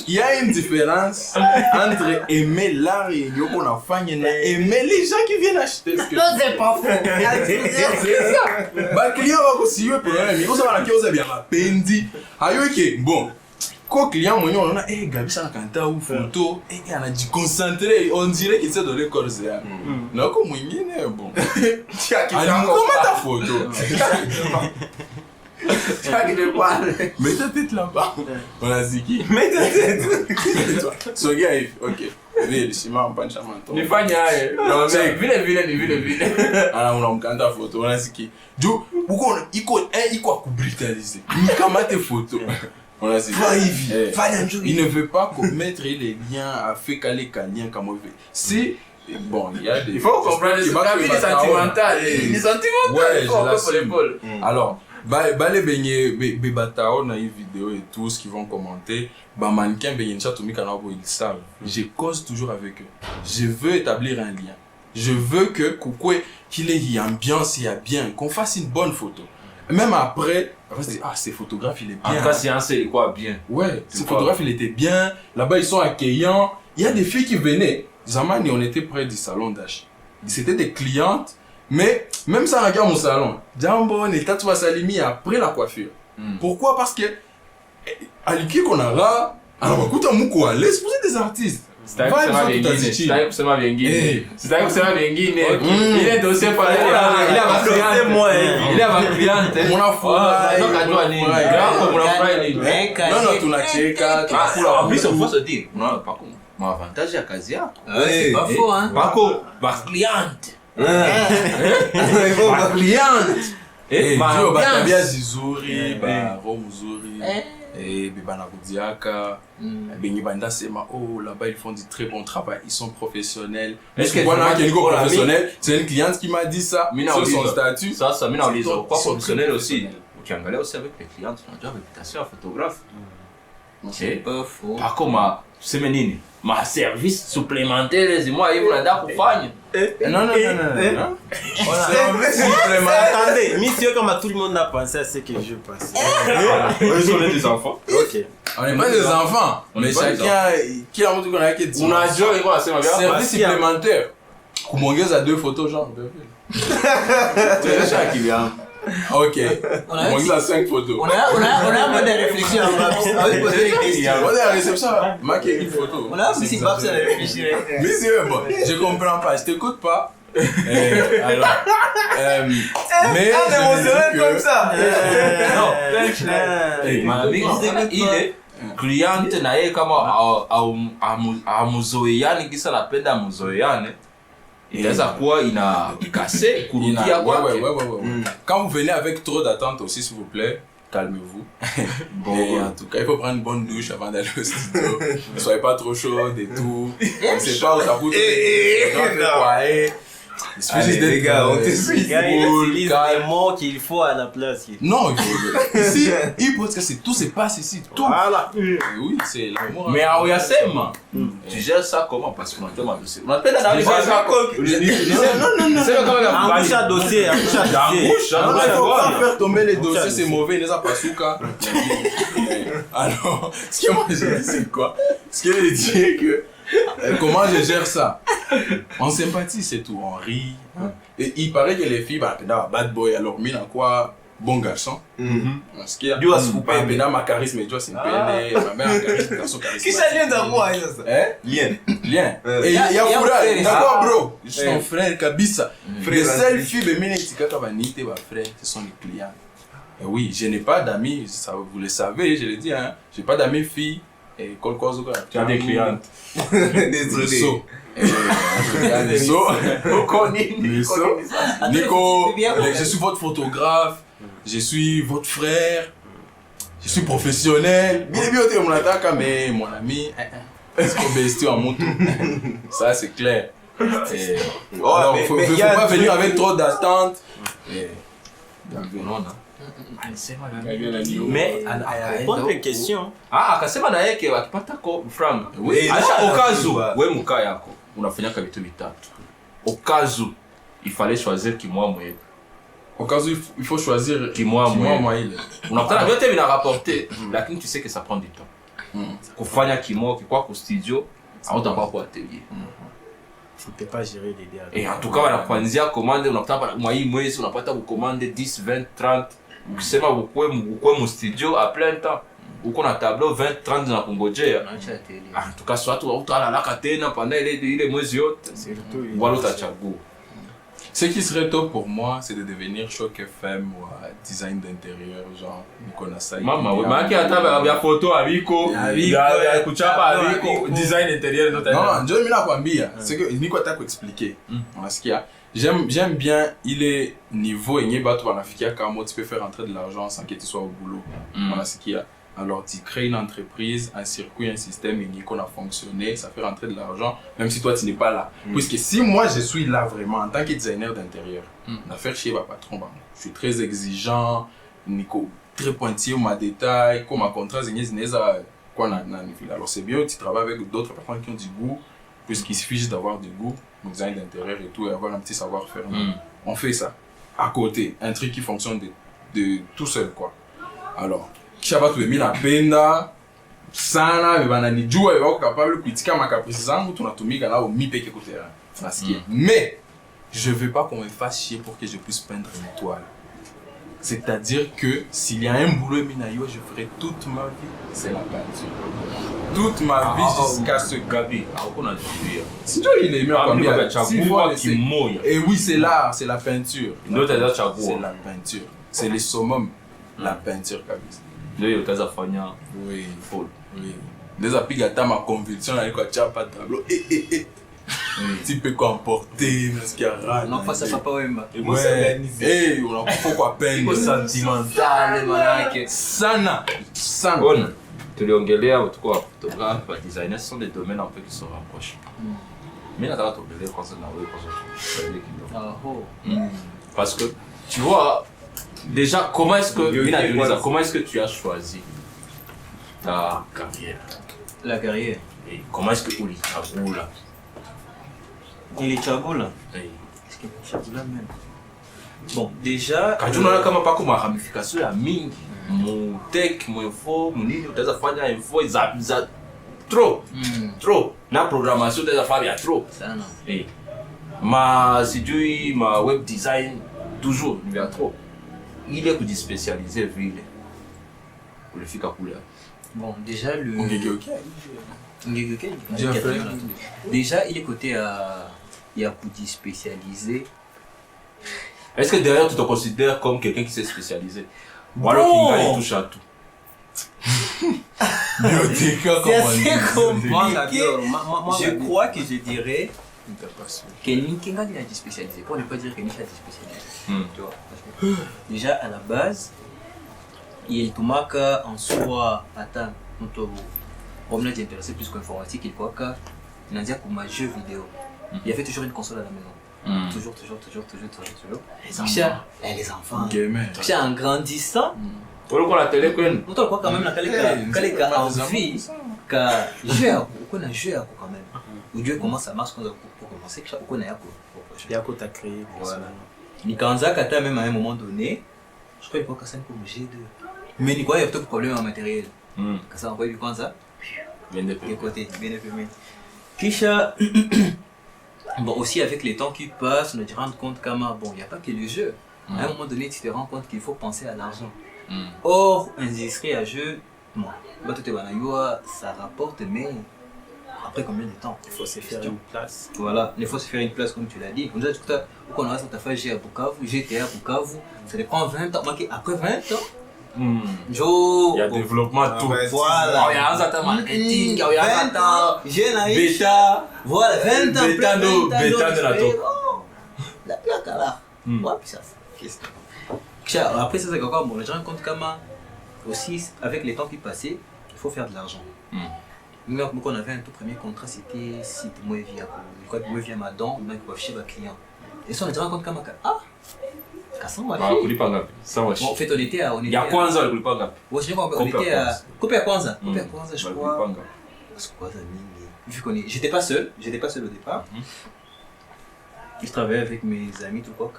Il y a une différence entre aimer l'art et yoko na fanye na aimer les gens qui viennent acheter. Non, c'est pas faux. C'est ça. Bah, client va aussi le problème. Il faut savoir la chose bien la pendi. Ayo que bon. Quand client mon on a Gabi ça na kanta ou photo et on a dû concentrer, on dirait qu'il s'est donné corps ça. Non comme mwingine bon. Comment ta photo? Mets ta tête là-bas. On a ziki. Mets ta tête. Sogea hivi. Okay. Vile simama mpanisha manto. Nifanye haya. No, Vile. Ana unamkanda photo. On a ziki. Juu uko iko akubrutaliser. Nikamate photo. On a ziki. Va hivi. Fanya njoo. Il ne veut pas commettre les liens, à faire caler liens comme on veut. C'est bon, il y a des. Il faut comprendre la vie sentimentale. Les sentiments, ouais, il faut je l'épaule. Alors, les beignets, Bebatao, dans une vidéo et tous qui vont commenter, mannequin, ils savent. Je cause toujours avec eux. Je veux établir un lien. Je veux que qu'il y ait ambiance, il y a bien, qu'on fasse une bonne photo. Même après, on se dit, ah, ces photographes, il est bien. En tout cas, c'est quoi bien? Ouais, ces photographes, il était bien. Là-bas, ils sont accueillants. Il y a des filles qui venaient. Zamani, on était près du salon d'H. C'était des clientes. Mais, même ça, regarde mon salon. Jambo, Netatu Salimi après la coiffure. Pourquoi? Parce que, à l'équipe qu'on a, alors, écoute, à Moukoua, laisse poser des artistes. C'est kusema vingine. Il est dossier par là. Il a ma cliente. On a non, tunacheka. En plus, on faut se dire. Non, par contre, mon avantage à Kazia. C'est pas faux, hein. Par contre, ma cliente. Ma cliente. Ma batabia zizuri, ba romuzuri. Et Banarudiaka, Benibanda Sema, oh là-bas ils font du très bon travail, ils sont professionnels. Est-ce que voilà, quelqu'un professionnel, c'est une cliente qui m'a dit ça, sur son statut. Ça, Mina on les pas professionnels aussi. Tu en aussi avec les clientes, tu as déjà réputation à photographe. C'est pas faux. Par contre, c'est menine. Ma service supplémentaire, c'est moi, il vous l'a dit pour faire. Non. Attendez, monsieur, comme tout le monde a pensé à ce que je pense. On est des enfants. Ok. On n'est pas des enfants, mais chacun qui a montré qu'on a dit. On a déjà service supplémentaire. Kumongeza 2 photos, genre. C'est ça qui vient. Ok. On a 5 photos. On a un mode de réflexion. On va poser des questions. On est à la réception. Marquez une photo. On a un petit box à réfléchir. Monsieur, bon, je comprends pas, je t'écoute pas. Alors, mais émotionnel comme ça. Non. Il est cliente na yeye kama amuzoeani kisa napenda amuzoeane. Inaweza kuwa ina kase kurudia kwake. Ouais. Quand vous venez avec trop d'attente aussi, s'il vous plaît, calmez-vous. Bon, en tout cas, il faut prendre une bonne douche avant d'aller au studio. Ne soyez pas trop chaude et tout. On ne sait pas où ça coûte. Allez, les gars, on te suit. Il utilise les mots qu'il faut à la place. Non, ici, il pense que tout se passe ici. Tout. Voilà. Oui, c'est l'amour. Mais à Oyasema, tu gères ça comment? Parce qu'on a déjà mal dossier. On appelle la Embouche à dossier. Il faut pas faire tomber les dossiers, c'est mauvais, il les a pas souka. Alors, ce que moi j'ai dit, c'est quoi? Ce que j'ai dit est que comment je gère ça? On sympathie, c'est tout, on rit. Et il paraît que les filles, bad boy, alors mine à quoi? Bon garçon. Parce qu'il y a Dieu a se coupé. Ma charisme, Dieu c'est ma mère a charisme, garçon charisme. Qui ça lien d'amour, ça? Lien. Et il y a Foura, d'accord bro? Je suis ton frère, Kabissa. Les seules filles, ce sont les clients. Et oui, je n'ai pas d'amis, vous le savez, je l'ai dit, hein. Je n'ai pas d'amis filles. Et tu as des clientes. Désolé. Nico, je suis votre photographe, je suis votre frère, je suis professionnel. Mais mon ami, est-ce qu'on bestie en moto? Ça c'est clair. Alors, il ne faut pas venir avec trop d'attente. Mais répondre aux questions. Akasema na yake wakipata frank. Okazu, wewe mkaa yako unafanyaka vitu vitatu. Okazu, il fallait choisir kimwamwe. Okazu, il faut choisir kimwamwe ile. Unakutana vyote vina rapporter, lakini tu sais que ça prend du temps. Kufanya kimo kwa ku studio, hautakuwa kwa atelier. Faut pas gérer les gars. Et en tout cas, wanakuanzia commande, unakutana mwa hii mwezi unapata kucommande 10, 20, 30. Ukisema ukwe mu studio à plein temps. Uko na tableau 20, 30 na kungojea. En tout cas, soit tu utalalaka tena pendant ile mwezi yote. Wala utachagua. Ce qui serait top pour moi, c'est de devenir Choc FM ou design d'intérieur, genre Nicolas Saïd. Maman, oui, mais qui attend la photo avec design intérieur. Non, je vais kwambia. C'est que Nico t'a expliqué. Parce qu'il y a, j'aime bien, il est niveau et il tu peux faire entrer de l'argent sans que tu sois au boulot. Voilà ce qu'il y a. Alors, tu crées une entreprise, un circuit, un système, et qu'on a fonctionné, ça fait rentrer de l'argent, même si toi, tu n'es pas là. Puisque si moi, je suis là vraiment, en tant que designer d'intérieur, l'affaire chez ma patron, je suis très exigeant, Nico, très pointillé, ma détail, comme ma contrat, alors, c'est bien, tu travailles avec d'autres personnes qui ont du goût, puisqu'il suffit juste d'avoir du goût, le design d'intérieur et tout, et avoir un petit savoir-faire. On fait ça, à côté, un truc qui fonctionne de tout seul, quoi. Alors, Kishaba tumemina penda sana bebananijua wako capable kuitika makaprisi zangu tunatumika nao mi peke côté nasikia. Mais je veux pas qu'on me fasse chier pour que je puisse peindre une toile. C'est-à-dire que s'il y a un boulot minayo, je ferai toute ma vie, c'est la peinture. Toute ma vie jusqu'à ce Gabi. Si tu il est mieux combien et oui, c'est l'art, c'est la peinture. C'est la peinture. C'est le summum, la peinture Gabi. Oui, oui, full. Oui. Des appuis à ma conviction avec quoi tu as pas de tableau. Tu peux comporter, mais ce qu'il y a. Non, face à papa Wemba. Ouais. On a pourquoi peindre. Sentimental, manake. Sana. On. Tuliongelea tukua photographe, designer, ce sont des domaines un peu qui se rapprochent. Mais là, tu vas t'ongeler quand c'est parce que, tu vois, déjà, comment est-ce que tu as choisi ta carrière? La carrière. Et comment est-ce que tu as Il est chagoula. Est-ce qu'il est chagoula même? Bon, déjà. Quand tu n'as pas comme ramification, la mine, mon tech, mon info, mon nid, tu as fait info, trop. Trop. La programmation, tu as fait, il y a trop. Ça non. Et ma web design, toujours, il y a trop. Il est que spécialisé, vu le fika couleur. Bon, déjà le. Déjà, déjà, il est côté il y a pour spécialisé. Est-ce que derrière tu te considères comme quelqu'un qui s'est spécialisé? Ou alors qu'il touche à tout? C'est assez compliqué. Je crois que je dirais que Ninkenga il a été spécialisé. Pour ne pas dire que Ninkenga a été spécialisé. Tu vois, parce que déjà à la base, il est en soi, attends, on est intéressé plus qu'informatique, il croit qu'il a dit pour ma jeu vidéo. Il y avait toujours une console à la maison. Toujours. Les enfants. Puis en grandissant, on la télé on croit quand même qu'il a envie que jouer quand même. Ou Dieu comment ça marche pour commencer, qu'on a il y a quoi t'as créé. Voilà. Nikanza Kata même à un moment donné, je crois qu'il faut que ça comme G2. Mais il y a peut-être problème en matériel. Quand ça envoie du Kanza. Bien de côté, bien de Kisha, bon aussi avec les temps qui passent, on se rend compte qu'il n'y a pas que le jeu. À un moment donné, tu te rends compte qu'il faut penser à l'argent. Or, industrie à jeu, bon, ça rapporte, mais après combien de temps? Il faut se faire une place. Voilà, il faut se faire une place comme tu l'as dit. On a fait G à Bukavu, GTA à Bukavu, ça prend 20 ans. Après 20 ans, il y a développement tout. Voilà. Il y a un marketing, il y a un bêta. Voilà, 20 ans. Bêta de la top. La plaque là. Ouais, puis ça. Après, ça c'est encore bon. Les gens comptent comment aussi, avec les temps qui passaient, il faut faire de l'argent. Nous, on avait un tout premier contrat, c'était site moi via Madon, donc on va chez le client. Et ça, on a compte comment en fait, on était à. Il y a Kwanza, le Kulipanga. On était à. Coupé à Kwanza. Je crois. Vu qu'on est. J'étais pas seul au départ. Je travaillais avec mes amis, tout quoi.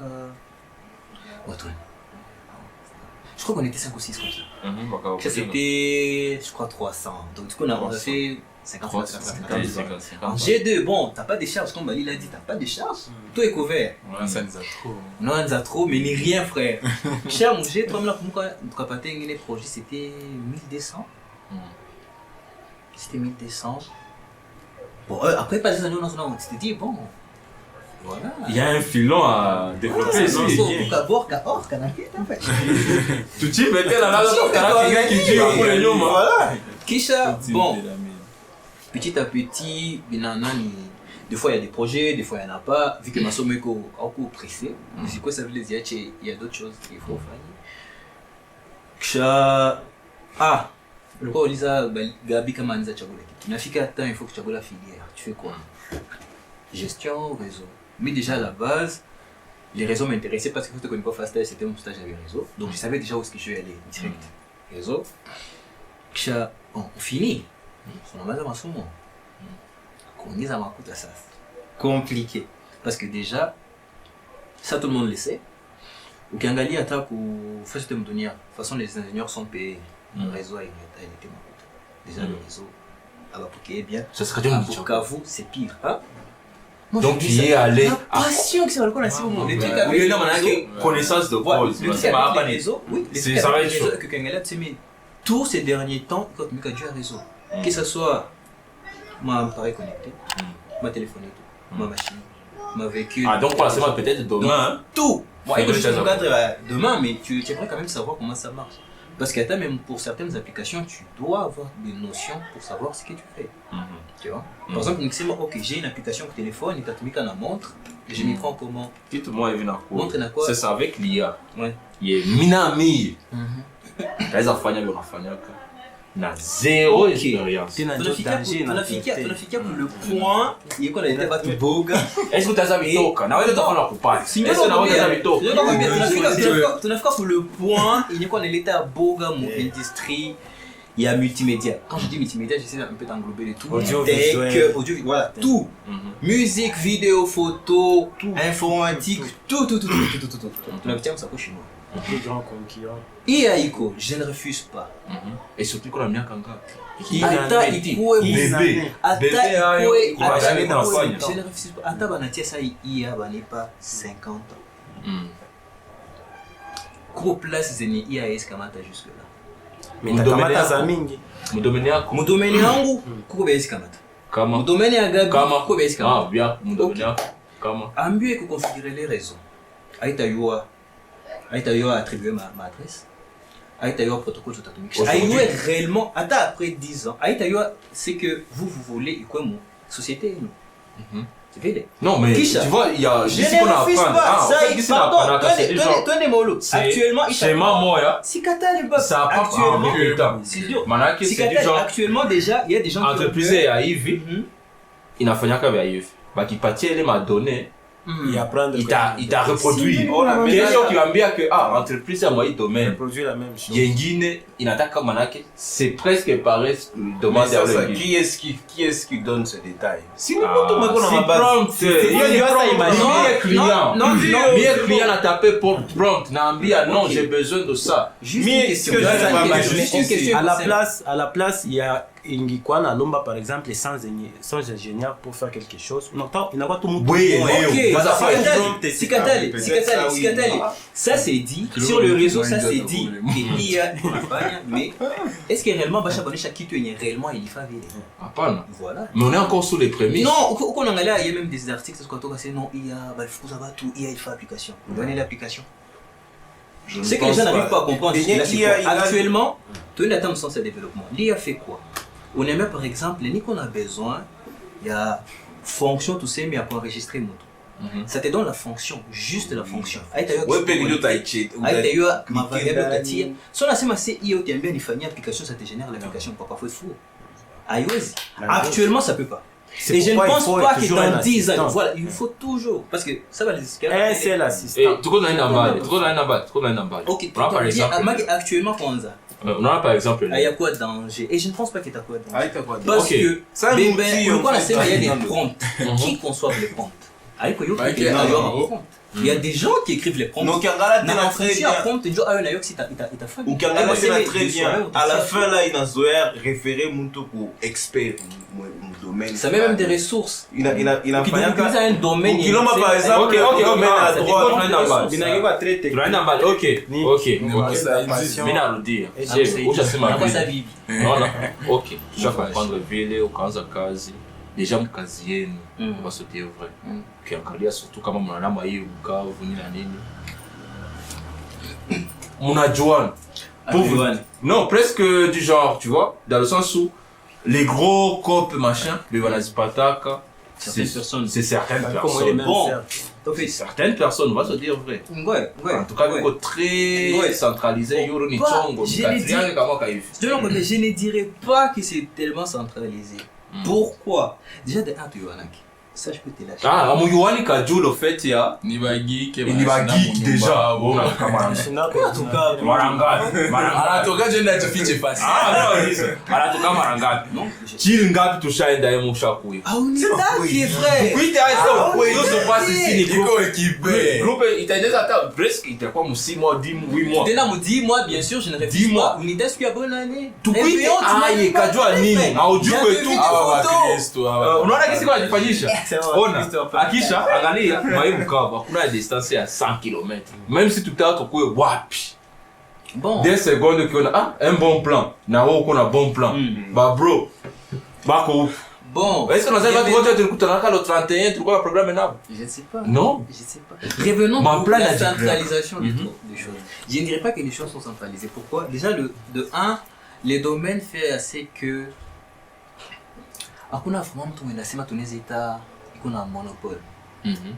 Je crois qu'on était 5 ou 6 comme ça. C'était, je crois, 300. Donc, du coup, on a fait 50. En G2, bon, t'as pas de charge, comme Bali l'a dit, t'as pas de charge. Tout est couvert. Ouais, ça nous a trop. Non, ça nous a trop, mais ni rien, frère. Cher, mon G3, notre projet, c'était 1200. C'était 1200. Bon, après, pas des années, on s'était dit, bon, Voilà. Il y a un filon à développer ici. Tu t'y mettais là, quelqu'un qui dit pour les nyoma. Voilà. Kisha, bon, petit à petit, des fois il y a des projets, des fois il n'y en a pas. Vu que ma somme est encore pressée, c'est quoi ça veut dire? Il y a d'autres choses qu'il faut faire. Kisha, le quoi on dit ça, Gabi Kamanza Chagola. Tu n'as fait temps, il faut que tu aies la filière. Tu fais quoi? Gestion, réseau. Mais déjà à la base, les réseaux m'intéressaient parce que quand je ne connais pas Fastage, c'était mon stage avec réseau. Donc je savais déjà où est-ce que je vais aller direct. Réseau. On finit. On a dans ce moment. On est à ma coûte à ça. Compliqué. Parce que déjà, ça tout le monde le sait. Au Kangali attaque ou fait ce me donner. De toute façon, les ingénieurs sont payés. Le réseau a été ma coûte. Déjà le réseau. Alors pour qu'il y ait bien. Ce serait bien. Pour qu'avou, c'est pire. Hein? Moi, donc tu y es allé. La passion que c'est le connaissance. Les trucs avec les connaissance de cause. Le réseau, oui. Ça va être chaud. Que Kangali a mis tous ces derniers temps, quand il y a un réseau. Que ce soit mon appareil connecté, ma téléphone, ma machine, ma véhicule. Donc pour la semaine peut-être demain. Tout. Moi, je suis demain, mais tu aimerais quand même savoir comment ça marche. Parce que même pour certaines applications, tu dois avoir des notions pour savoir ce que tu fais. Tu vois? Par exemple, j'ai une application pour téléphone, et tu as mis la montre, et je m'y prends comment? Dites-moi, Evina, Montre na quoi? c'est ça avec l'IA. Ouais. Il y a Minami. Les enfants, na zéro expérience. Tu n'as fait pour le point, il y a qu'on a été battu boga. Est-ce que tu as vu Toka? Na wewe utakuwa nakupata. Est-ce que na wewe Toka? Tu n'as fait pour le point, il y a qu'on a été à boga mon industrie. Il y a multimédia. Quand je dis multimédia, j'essaie un peu d'englober le tout. Audiovisuel. Voilà, tout. Musique, vidéo, photo, informatique, tout. Tu n'as vu ça chez moi. Les grands concurrents. Iaiko, je ne refuse pas. Et surtout qu'on a mis un kanka. Ata bébé. il va jamais dans je ne refuse pas. Ata banatia ça ia bane pas 50 ans. Gros place zeni ia eskamata jusque là. Mais takamata za mingi. Mudomeni yangu kuko bezi kamata. Kama. Mudomeni ya Gabi kuko bezi kamata. Bien, mudomeni yako. Kama. Ambieu que configurer les réseaux. Aïta yoa attribuer ma adresse. Aïta yoa protocole atomique. Aïta yoa réellement, après 10 ans, Aïta yoa c'est que vous voulez et quoi mon société nous. C'est vrai. Non mais tu vois il y a je ne refuse pas. Pardon, tenez mollo. Actuellement c'est mamoya. Si Qatar pas ça a actuellement. C'est dur. Manaki c'est du genre actuellement déjà il y a des gens qui entreprise ya hivi inafanya kama ya hivi. Bakipatia ile madonnées il t'a reproduit. Question qui va me dire que entreprise à moyen domaine produit la même chose. Yengine inataka manake c'est presque pareil demande à lui. Qui est-ce qui donne ce détail? Si nous tout le monde a prompt, il y a ça imaginer client. Non, client a tapé pour prompt n'ambia non, j'ai besoin de ça. Juste une question. À la place, il y a Ingikwana Lomba par exemple sans ingénieur pour faire quelque chose. Non, il n'a pas tout le monde. Oui, Sikatale. Ça c'est dit sur le réseau, ça c'est dit. Il y a mais est-ce que réellement Bacha Bonesha qui est réellement il fait Apana. Voilà. Mais on est encore sous les prémices. Non, au qu'on il y a même des articles quand on dit non, il y a vous avez tout, il y a fait application. Donnez l'application. C'est que les gens n'arrivent pas à comprendre. Actuellement, tout le temps sans ce développement. L'IA fait quoi? On aimerait par exemple, ni qu'on a besoin, il y a fonction tout ça, mais il y a pour enregistrer mon tout. Ça te donne la fonction, juste la fonction. Ma variable t'attire. Si on a c'est IO, tu aimes bien une application, ça te génère l'application. Pourquoi faut fou? Actuellement, ça peut pas. Et je ne pense pas que dans 10 ans, voilà, il faut toujours. Parce que ça va les expliquer. Un seul assistant. Tu connais un number. Ok, actuellement, comment ça? On a par exemple. Il y a quoi de danger? Et je ne pense pas qu'il y a quoi de danger. Parce que, il y a des prompts. Qui conçoivent les prompts? Il y a des gens qui écrivent les prompts. Donc, Kangala, t'es très bien. Ou Kangala, t'es très bien. À la fin, là, il a référé Munto pour expert mon domaine. Ça met même des ressources. Il a fait un domaine. Par exemple, domaine à droite. Ok. Je vais comprendre ville ou quand kazi. déjà mkazi yenu on va se dire vrai ukiangalia surtout kama mnalama hii Bukavu na nini mnajuana non presque du genre tu vois dans le sens où les gros copes machin les wanazipataka c'est certaines personnes bon certaines personnes on va se dire vrai en tout cas très centralisé yoro ni chongo triangle kama kaifi je ne dirais pas que c'est tellement centralisé. Pourquoi? Déjà de un tu yoanaki. Ça je peux te lâcher. Ah, amuyuani kajou le fait ya ni bagiki déjà bon kama en tout cas maranga toka je na tufiche pasi toka maranga chili ngapi tushaenda yemo shakuyo c'est ça qui est vrai. Oui ça se passe ici ni iko équipé groupe itaendeza hata presque itakuwa msimu 8 mois tena mu 10 mois bien sûr je ne réfléchis pas unitest qui a bonne année tukuite kajua nini aujue tu unaona kisi kwa jifanyisha ona akisha angalia maibu kava kuna distance ya 100 km même si tutato kuwe wapi bon des secondes kiona un bon plan na wewe uko na bon plan ba bro bako bon est-ce que nous allons voter tulikutana le 31 tulikuwa na programme nabo je ne sais pas non je sais pas revenons à la centralisation des choses je ne dirais pas que les choses sont centralisées pourquoi déjà de 1 les domaines fait assez que hakuna vraiment mtu anasema tunaweza kuna monopole.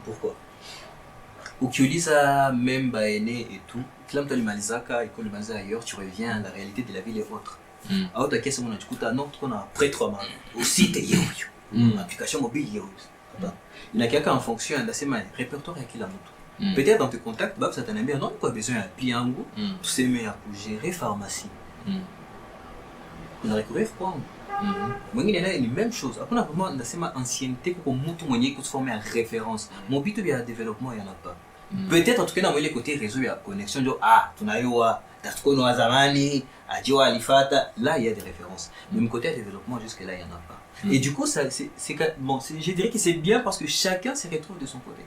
Pourquoi? Ukiuliza même baene et tout, kila mtu alimalizaka iko limaliza ailleurs, tu reviens la réalité de la ville est autre. Au ta kesi unajikuta non tuko na prêtre wa aussi te yoyo. Application mobile yoyo. Inakiaka en fonction ndasema répertoire ya kila mtu. Peut-être dans tes contacts, ça t'anambia non quoi besoin ya piango, tuseme ya gérer pharmacie. Kuna recourir quoi? Mwingine naye ni même chose. Hakuna vraiment ndasema ancienneté kwa mtu mwenye kuformer en référence. Mon but ya développement il y en a pas. Peut-être en tout cas dans le côté réseau il y a connexion de tunayoa tatuko no zamani ajiwa alifata là il y a des références. Mais mon côté développement jusque là il y en a pas. Et du coup ça c'est bon, je dirais que c'est bien parce que chacun se retrouve de son côté.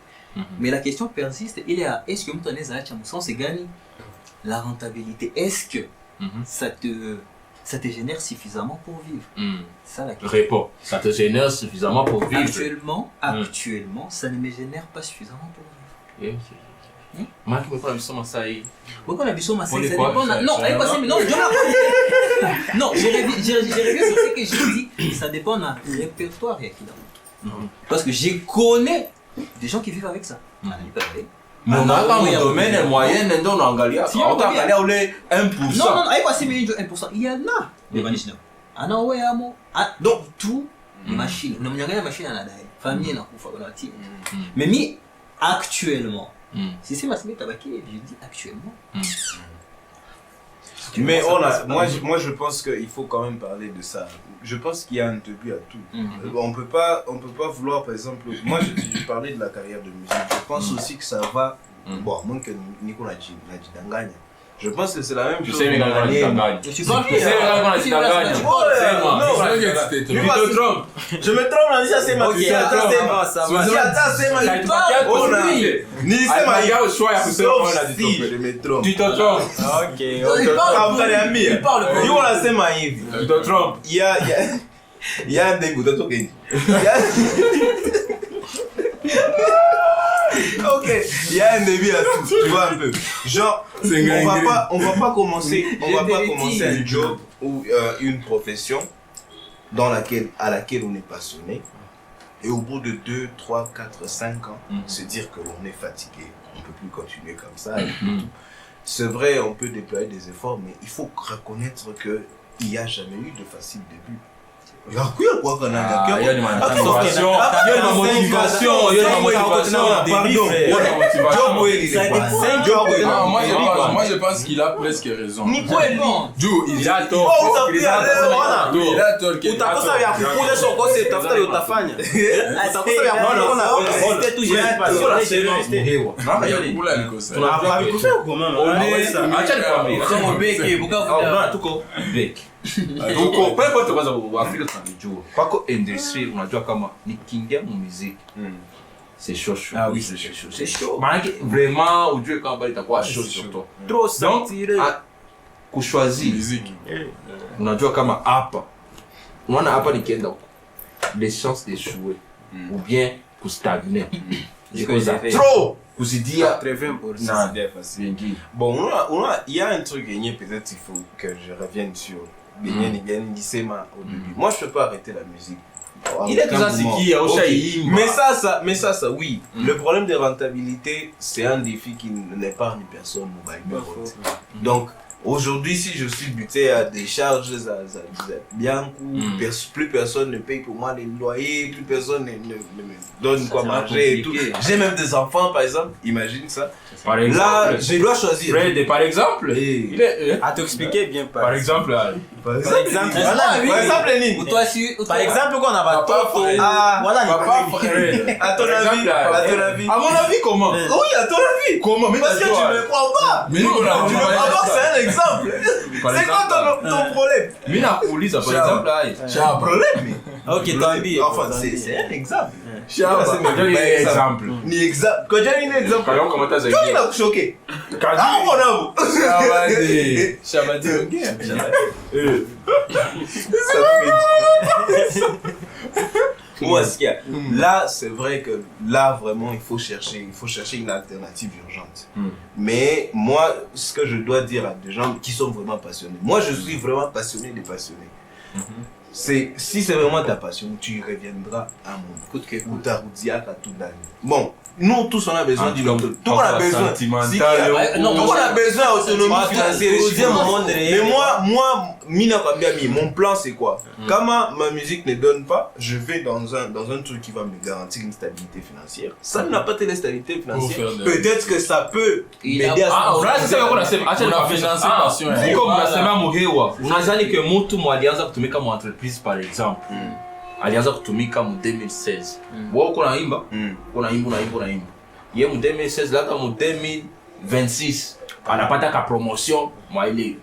Mais la question persiste, il y a est-ce que mtu anaweza acha msonse gani la rentabilité? Est-ce que ça te génère suffisamment pour vivre? Ça la question. Réponds. Ça te génère suffisamment pour vivre? Actuellement, ça ne me génère pas suffisamment pour vivre. Moi qui me prends un Massaï. Pourquoi la mission Massaï? Ça dépend. Non, elle passe, non, non, j'ai revu sur ce que j'ai dit. Ça dépend d'un répertoire parce que je connais des gens qui vivent avec ça. Non, dans domaine moyen, on angalia. On angalia ule 1%. Non, aïe pas 1%. Il y en a. Les machines. Ah non, ouais, amo. Donc tout machine. On a une machine à la famille na kufa on a ti. Mais actuellement, si c'est ma semaine tabaké, je dis actuellement. Mais moi je pense qu'il faut quand même parler de ça. Je pense qu'il y a un début à tout. On peut pas vouloir par exemple. Moi je parlais de la carrière de musique. Je pense aussi que ça va. Bon, moi que Nico n'a dit je pense que c'est la même chose. Je sais mais quand tu parles je sais quand tu gagnes. Tu te trompes. Je me trompe là déjà c'est ma OK, ça va. C'est ma ni c'est ma gars choix ya kusema on a dit je me trompe. Tu te trompes. OK. Il parle. Yo on sema hivi. Tu te trompes. Il y a un début de tout gagner. Ok, il y a un début à tout, tu vois un peu. Genre, on va pas commencer un job ou une profession à laquelle on est passionné. Et au bout de 2, 3, 4, 5 ans, se dire que l'on est fatigué, on ne peut plus continuer comme ça. C'est vrai, on peut déployer des efforts, mais il faut reconnaître qu'il n'y a jamais eu de facile début. Il y a quoi qu'on a? Il y a une motivation. Il y a une motivation. Moi je pense qu'il a presque raison. Joe, il a tort. Il a tort. Utakosa vya kukuja soko sasa tafuta leo utafanya. Utakosa vya kuona on est toujours pas donc peu importe kwanza wafika tunajua kwako industry unajua kama nikiingia mu muziki c'est chaud. Ah oui, c'est chaud. Maana vraiment ujue kama bali itakuwa chaud sur toi. Trop sentir kuchoisir muziki. Unajua kama hapa unaona hapa nikienda huko les chances d'échouer ou bien pour stagner. Trop! Pour se dire, 80%. Bon, il y a un truc, peut-être il faut que je revienne sur au début. Moi, je peux pas arrêter la musique. il est déjà ce qui est au Chaï. Mais ça, oui. Le problème de rentabilité, c'est un défi qui n'épargne personne. Donc, aujourd'hui, si je suis buté à des charges bien plus personne ne paye pour moi les loyers, plus personne ne me donne quoi manger et tout. J'ai même des enfants, par exemple. Imagine ça. Par exemple, là, je dois choisir. Par exemple, À t'expliquer bien par exemple, Par exemple, Lénine. Par exemple, quand on a voilà, À ton avis, À mon avis, comment? oui, à ton avis. Comment? Mais Parce que tu ne me crois pas. Mais Tu me crois pas que c'est un exemple. C'est quoi ton problème? mais la police, par exemple, J'ai un problème. ok, Tambi. Enfin, c'est un exemple. c'est un exemple. Ni exemple. Quand j'ai un exemple. Quand on commence à Quand il a choqué. Ah, mon amour. Chabadi, Moi, ce qu'il y a. Là, c'est vrai que là, vraiment, il faut chercher une alternative urgente. Mais moi, ce que je dois dire à des gens qui sont vraiment passionnés, moi, je suis vraiment passionné des passionnés. Si c'est vraiment ta passion, tu y reviendras à mon coup de cœur ou ta roudiac à tout l'année. Bon, nous tous on a besoin d'une autonomie. Tout on a besoin. On a besoin d'autonomie financière. Mais moi, Mina Kambiami, mon plan c'est quoi? Quand ma musique ne donne pas, je vais dans un truc qui va me garantir une stabilité financière. Ça n'a pas de stabilité financière. Peut-être que ça peut m'aider à unazani ke mtu mwalianza kutumika mu entreprise par exemple alianza kutumika mu 2016 wewe uko naimba unaimba ye mu 2016 laka mu 2026 anapata ka promotion mwa ile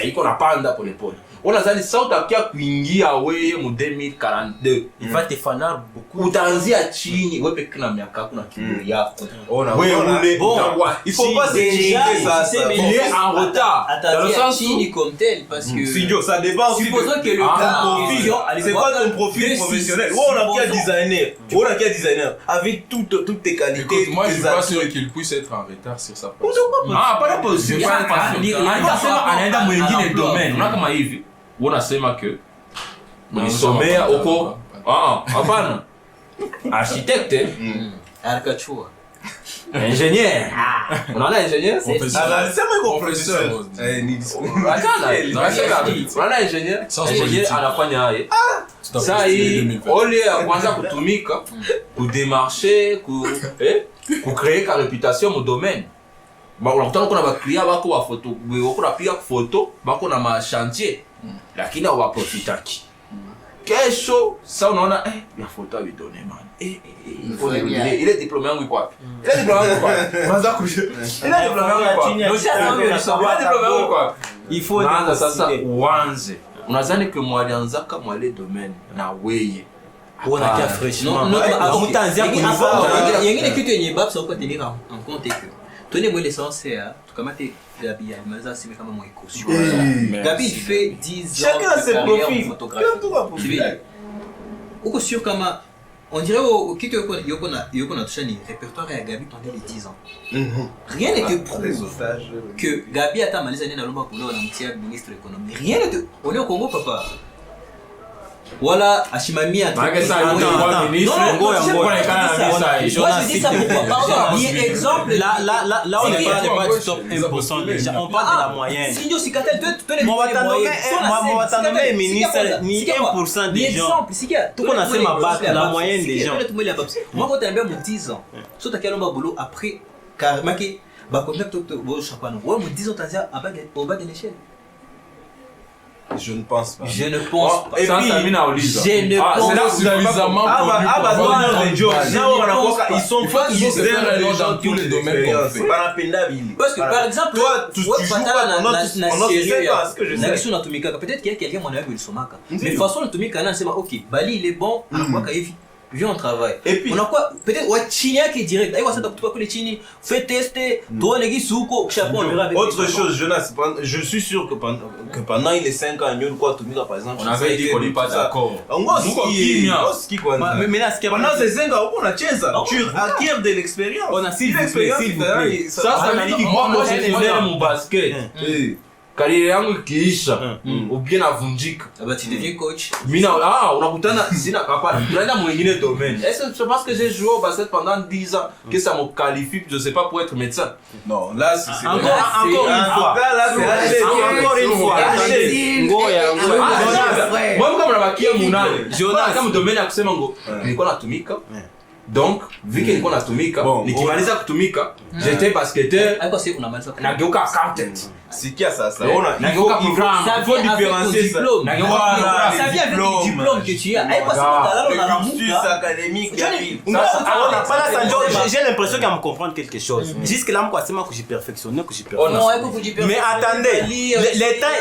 iko napanda polepole unazani sasa utakia kuingia wewe mu 2042 Il va te falloir beaucoup. utaanzia chini wewe pekee na miaka yako na kilo yako il faut pas déjà, ça. il est en retard dans le sens où comme tel parce que Studio, ça dépend aussi. supposons que le C'est quoi ton profil professionnel? On a qu'un designer avec toutes tes qualités. Écoute, moi je suis pas sûr qu'il puisse être en retard sur sa place. hapana possible anaenda mwingine domain unaona kama hivi unasema ke ulisomea uko hapana architecte architecture ingénieur unaona ingénieur Professeur. unaona ingénieur anafanya haye saa hii ole ya kwanza kutumika kudemarche kucréer ka réputation mu domaine unakutana kuna baklia bako wa photo wako napiga photo bako na machantier lakini hawaprofitaki kesho sasa unaona ya photo abidone man ile diplôme yangu iko wapi ile diplôme yangu iko wapi kwanza ile diplôme yangu iko wapi Il faut naanza sasa uanze unadhani que mwalianzaka mwale domaine na weye unakia fraîchement mutanzia kunivaa yengine kitu yenye babs au tenir en compte que tenez moi l'essence tukamate Gabi alimaza sema kama mwa caution Gabi fait 10 ans chacun a ses profils uko sûr kama on dirait kitu yoko na toucha ni répertoire ya Gabi pendant les 10 ans rien ne te prouve que Gabi ata maliza nena lomba kulo na mtia ministre économie rien ne te on est au Congo papa wala ashimamia ça dis ça pourquoi pardon ni exemple là on ne parle pas du top 1% déjà on parle de la moyenne si si katel toi les moyens ministre ni 1% des gens tout qu'on a fait ma bac la moyenne des gens moi quand tu as bien 10 ans so ta kalomba boulot après carrément que ba contact bo chapano ouais mon 10 ans t'as au bas de l'échelle. Je ne pense pas. Je ne pense pas. Et ça puis, ça mina Oliza C'est là suffisamment ils sont pas dans tous les domaines qu'on fait. Parce que par exemple toi tu joues pas pendant ce que je sais. peut-être qu'il y a quelqu'un mon avis il somaka mais de toute façon le tumika na sema OK Bali il est bon anakuwa hivi viens on travaille. Et puis on a quoi peut-être ouais chini qui direct. Aïe, ça doit pas les chini. Fais tester. Toi les gars souko, chapeau on verra avec. Autre chose, Jonas, je suis sûr que pendant les 5 ans, nous quoi tout par exemple. On avait dit qu'on n'est pas d'accord. Mais là, pendant ces 5 ans, on a tiens ça. Tu acquiers de l'expérience. On a s'il vous plaît. Ça veut dire que moi j'ai mon basket. Carrière yangu kiisha ubie navunjika tu deviens coach. Mina unakutana sina kapala tunaenda mwingine domaine. Est-ce que c'est parce que j'ai joué au basket pendant 10 ans que ça me qualifie je sais pas pour être médecin? Non, là c'est encore une fois. Encore une fois. Moi kama nabakia munane. Jonas kama domaine ya kusema ngo nilikuwa natumika. Donc, vu que nilikuwa natumika, nikimaliza kutumika, j'étais basketteur. Haiko si unamaliza nageuka accountant. Sikia sasa. Nageuka programme. Il faut différencier ça. Ça vient avec le diplôme que tu as. Haiko si unalala le cursus académique. J'ai l'impression qu'elle me comprendre quelque chose. Jusque là, moi, c'est moi que j'ai perfectionné, que j'ai perfectionné. Non, haiko kujiperfectionner. Mais attendez,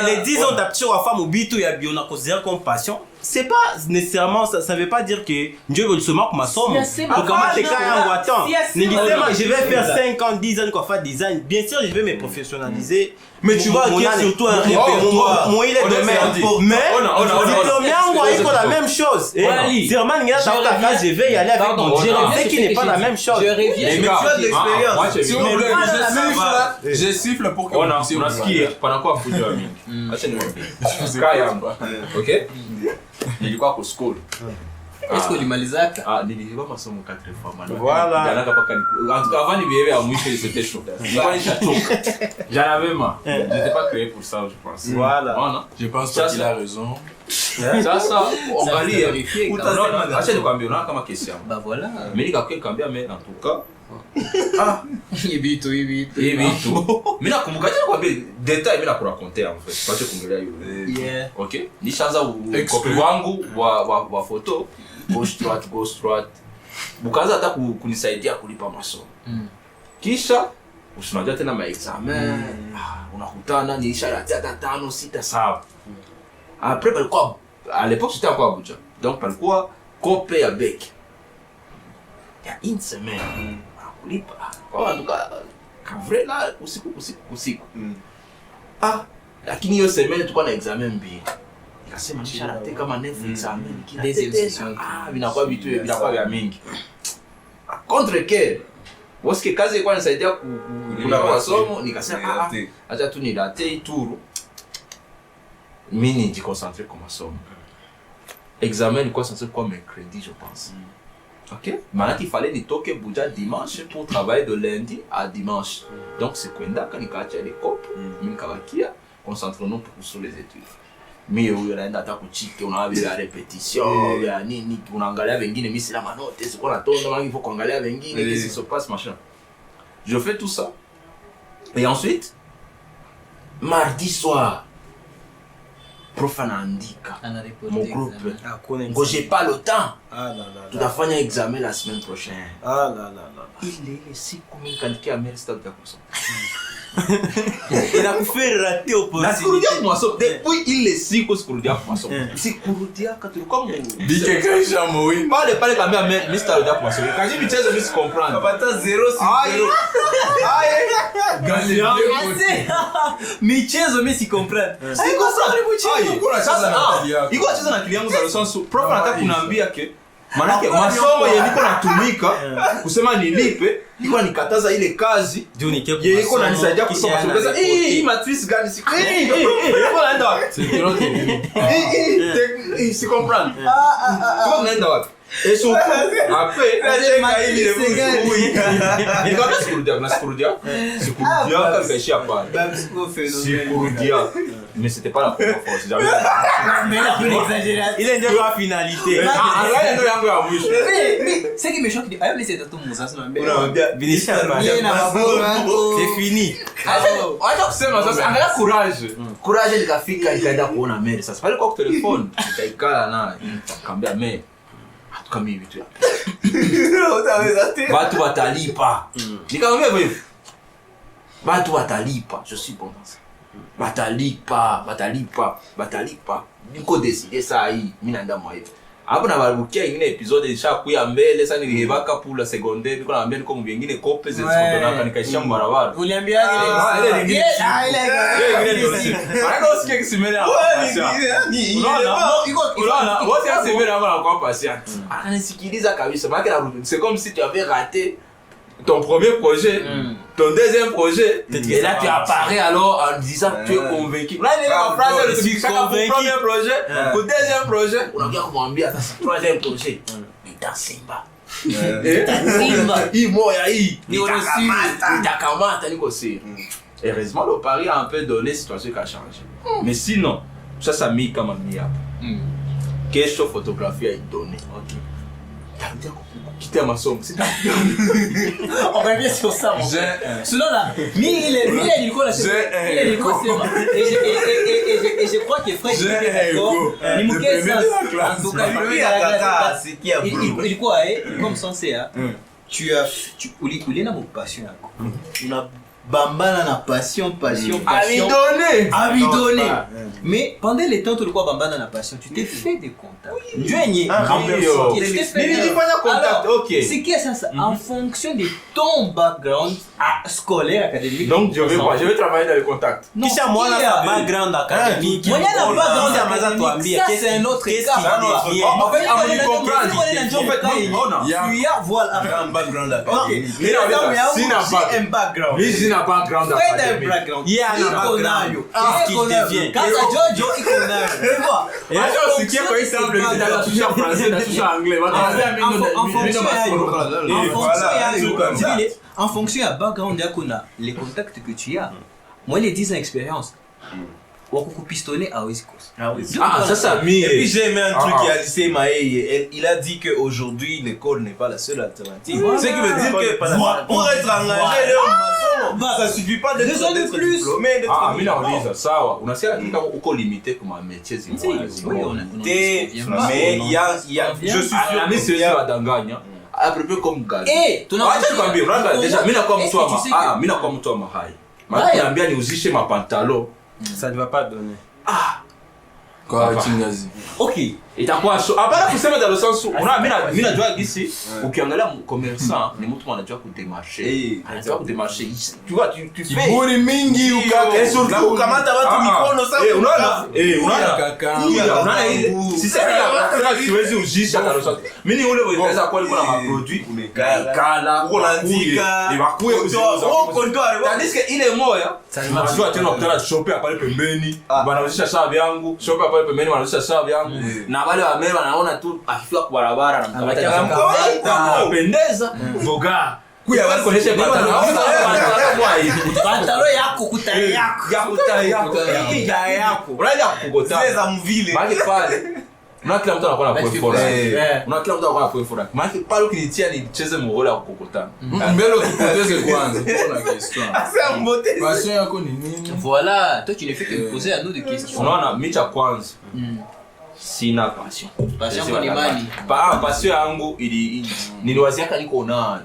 les 10 ans d'aptitude à femme au bitu et à biona considéré comme passion. C'est pas nécessairement ça veut pas dire que Dieu veut le semer comme ma somme. Donc comment t'es quand même attends. Je vais faire 5 ans, 10 ans qu'on fait design. Bien sûr, je vais me professionnaliser. Mais tu vas acquérir surtout un répertoire. Moi il est domaine. Mais diplôme yango iko la même chose. C'est vraiment je vais y aller avec mon Dieu, c'est qui n'est pas la même chose. Mais tu as de l'expérience. S'il vous plaît, je siffle pour que vous puissiez vous skier pendant quoi fujo mingi. Acha niwaambie. Kayamba. OK? Nilikuwa kwa school. Est-ce que ulimalizaka? Nilikuwa masomo 4 fois. Voilà. Janaka paka. Avant ni bébé à mwisho c'était chaud. Nilikuwa nishachoka. J'en avais marre. J'étais pas créé pour ça, je pense. Voilà. Je pense pas qu'il a raison. Ça on va lire. Acha nikwambie unaona kama kesi yangu. Bah voilà. Mais nikakwambia mais en tout cas hivi tu. Mimi nakumbuka kwambia detail mimi nakuraconter en fait. Pache kuongelea hiyo. Yeah. OK? Nishaanza kopi wangu wa photo gauche droite. Bukaanza hata kunisaidia kulipa masomo. Kisha usinajua tena ma examen. Unakutana nilisharatia hata 5 6 7. Après palikuwa à l'époque j'étais encore à Abuja. Donc palikuwa kope ya bec. Il y a une semaine. Kulipa. Kwa nduka kavre la usiku. Lakini hiyo semaine tulikuwa na examen mbili. Nikasema nisharate kama 9 examen kila session. Vinakuwa vitu vinakuwa vya mingi. Contre quel? Woske kazi ilikuwa inasaidia kuna masomo nikasema acha tu nilate ituru. Mimi nijiconcentre kwa masomo. Examen ilikuwa censé quoi mercredi je pense. OK? Maintenant il fallait nitoke Buja dimanche pour travailler de lundi à dimanche. Donc c'est kwenda kanikacha l'école, mimi kabakia concentrons-nous pour sur les études. Mimi huyo naenda hata kuchike unawaambia ya repetition ya nini unaangalia wengine mimi sina manote siko na tonda mangi faut kuangalia wengine qu'est-ce qui se passe machin. Je fais tout ça. Et ensuite mardi soir prof anaandika mon groupe ngo j'ai pas le temps tutafanya examen la semaine prochaine. Ile siku mimi kandikia mail start ya kusoma inakufera rater opportunité. Nasikurudia kwa masomo depuis ile siku sikurudia kwa masomo. Sikurudia tulikuwa Bike kaisha moi. pale kambia Mr. Rudia kwa masomo. Kaji michezo mimi si comprendre. Pata 0-0. Michezo mimi si comprendre. Siko sawa ni mchezo. Sasa iko cheza na akili yangu za leçon prof anataka kuniambia ke manake masomo yeniko natumika kusema nilipe iko nikataza ile kazi yeye iko nanisaidia kusoma. Sasa hii matrice gani siku iko naenda wapi? Si comprendre. Comment naenda wapi? Et surtout après sikurudia kaishia pale. Sikurudia. Mais c'était pas la première fois. Il est de la finalité. Mais c'est qui me choque, c'est tout mon sens. C'est fini. Acha kusema sasa angalia courage nikafika nikaenda kuona Mary sasa pale kwa telefone nikaikala naye nikamwambia Mary kama hivi tu watu watalipa. Nikamwambia hivyo watu watalipa, je suis bon dans ça. Batalipa niko décider ça hii mimi naenda mwa hivi hapo na babukia ingine episode ishakuya mbele sasa nilibaka pour la secondaire niko naambia niko mwingine kope zetu ndonaka nikaishia mbarabara Uliambia ile nyingine ana usikie kisimela unaona wote asemera hapa na kwa patient ananisikiliza kabisa maana c'est comme si tu avais raté ton premier projet, ton deuxième projet, et là tu apparais alors en disant que tu es convaincu. Là il est la phrase de chaque premier projet, au deuxième projet, on a bien comment ça c'est troisième projet. Ni dans Simba. Moya ni takamata ni kosi. Heureusement le pari a un peu donné situation qui a changé. Mais sinon, ça mis comme mis up. Question photographie a donné. OK. Quitter ma somme, c'est on revient sur ça. Sinon là, il est et je crois que Fred il quoi comme censé tu as il na passion una bambana na passion à lui donner mais pendant les temps tu le quoi bambana na passion tu t'es fait des contacts c'est qui ça en fonction de ton background scolaire académique donc je vais travailler dans les contacts kisha moi na background académique moi na background académique ça c'est un autre cas en fait on y comprend tu as voilà un background académique si n'a pas background académique il y a un background qui devient quand Jojo il connaît tu vois c'est qui par exemple dans la touche français dans la touche anglais en fonction à background yakuna les contacts que tu as moi les 10 ans d'expérience Wakuku pistonné à West Coast. Ça ça mis. Et puis j'ai aimé un truc à lycée Maé. Il a dit qu'aujourd'hui l'école n'est pas la seule alternative. Ce qui veut dire que pour être engagé, ça suffit pas d'être diplômé. Mais là on dit ça. On a ça uko limité comme un métier. Mais il y a je suis sûr mais c'est ça d'engagner. À peu près comme gars. Eh, tu n'as déjà mina kwa mtu wa mina kwa mtu wa mahai. Naambia niuzishe mapantalon. Ça ne va pas donner. Quoi, Tingazi? Ok. Itakuwa show. Hapana kusema dans le sens où mimi najua gisi ukiangalia commerçant ni mtu anajua kudemarcher. Anajua kudemarcher. Tu vois tu fais kiburi mingi ukamata watu mikono sasa unaona kaka. Unaona si c'est siwezi ujisha dans le sens. Mimi ule unaweza kwa alikuwa na produit kala unaandika ni bakue comptoir. Tandis que ile moya unajua tena kutana shop pale pembeni wanauzisha saa vyangu shop pale pembeni wanauzisha saa vyangu na wale wa mema naona tu akifika kwa barabara na mkamata anapendeza voga kuya wale konesha pantalon yako kutari yako unaenda kukogota za mvile bali pale na kila mtu anakuwa na point na kila mtu anakuwa na point fora maana pale ukinitia nicheze mrole wa kukokota mbele ukipoteze kwanza kuna question c'est un beauté passion yako ni nini voilà toi tu ne fais que poser à nous des questions unaona micha kwanza sina passion kwa imani passion yangu niliwaziaka niko nayo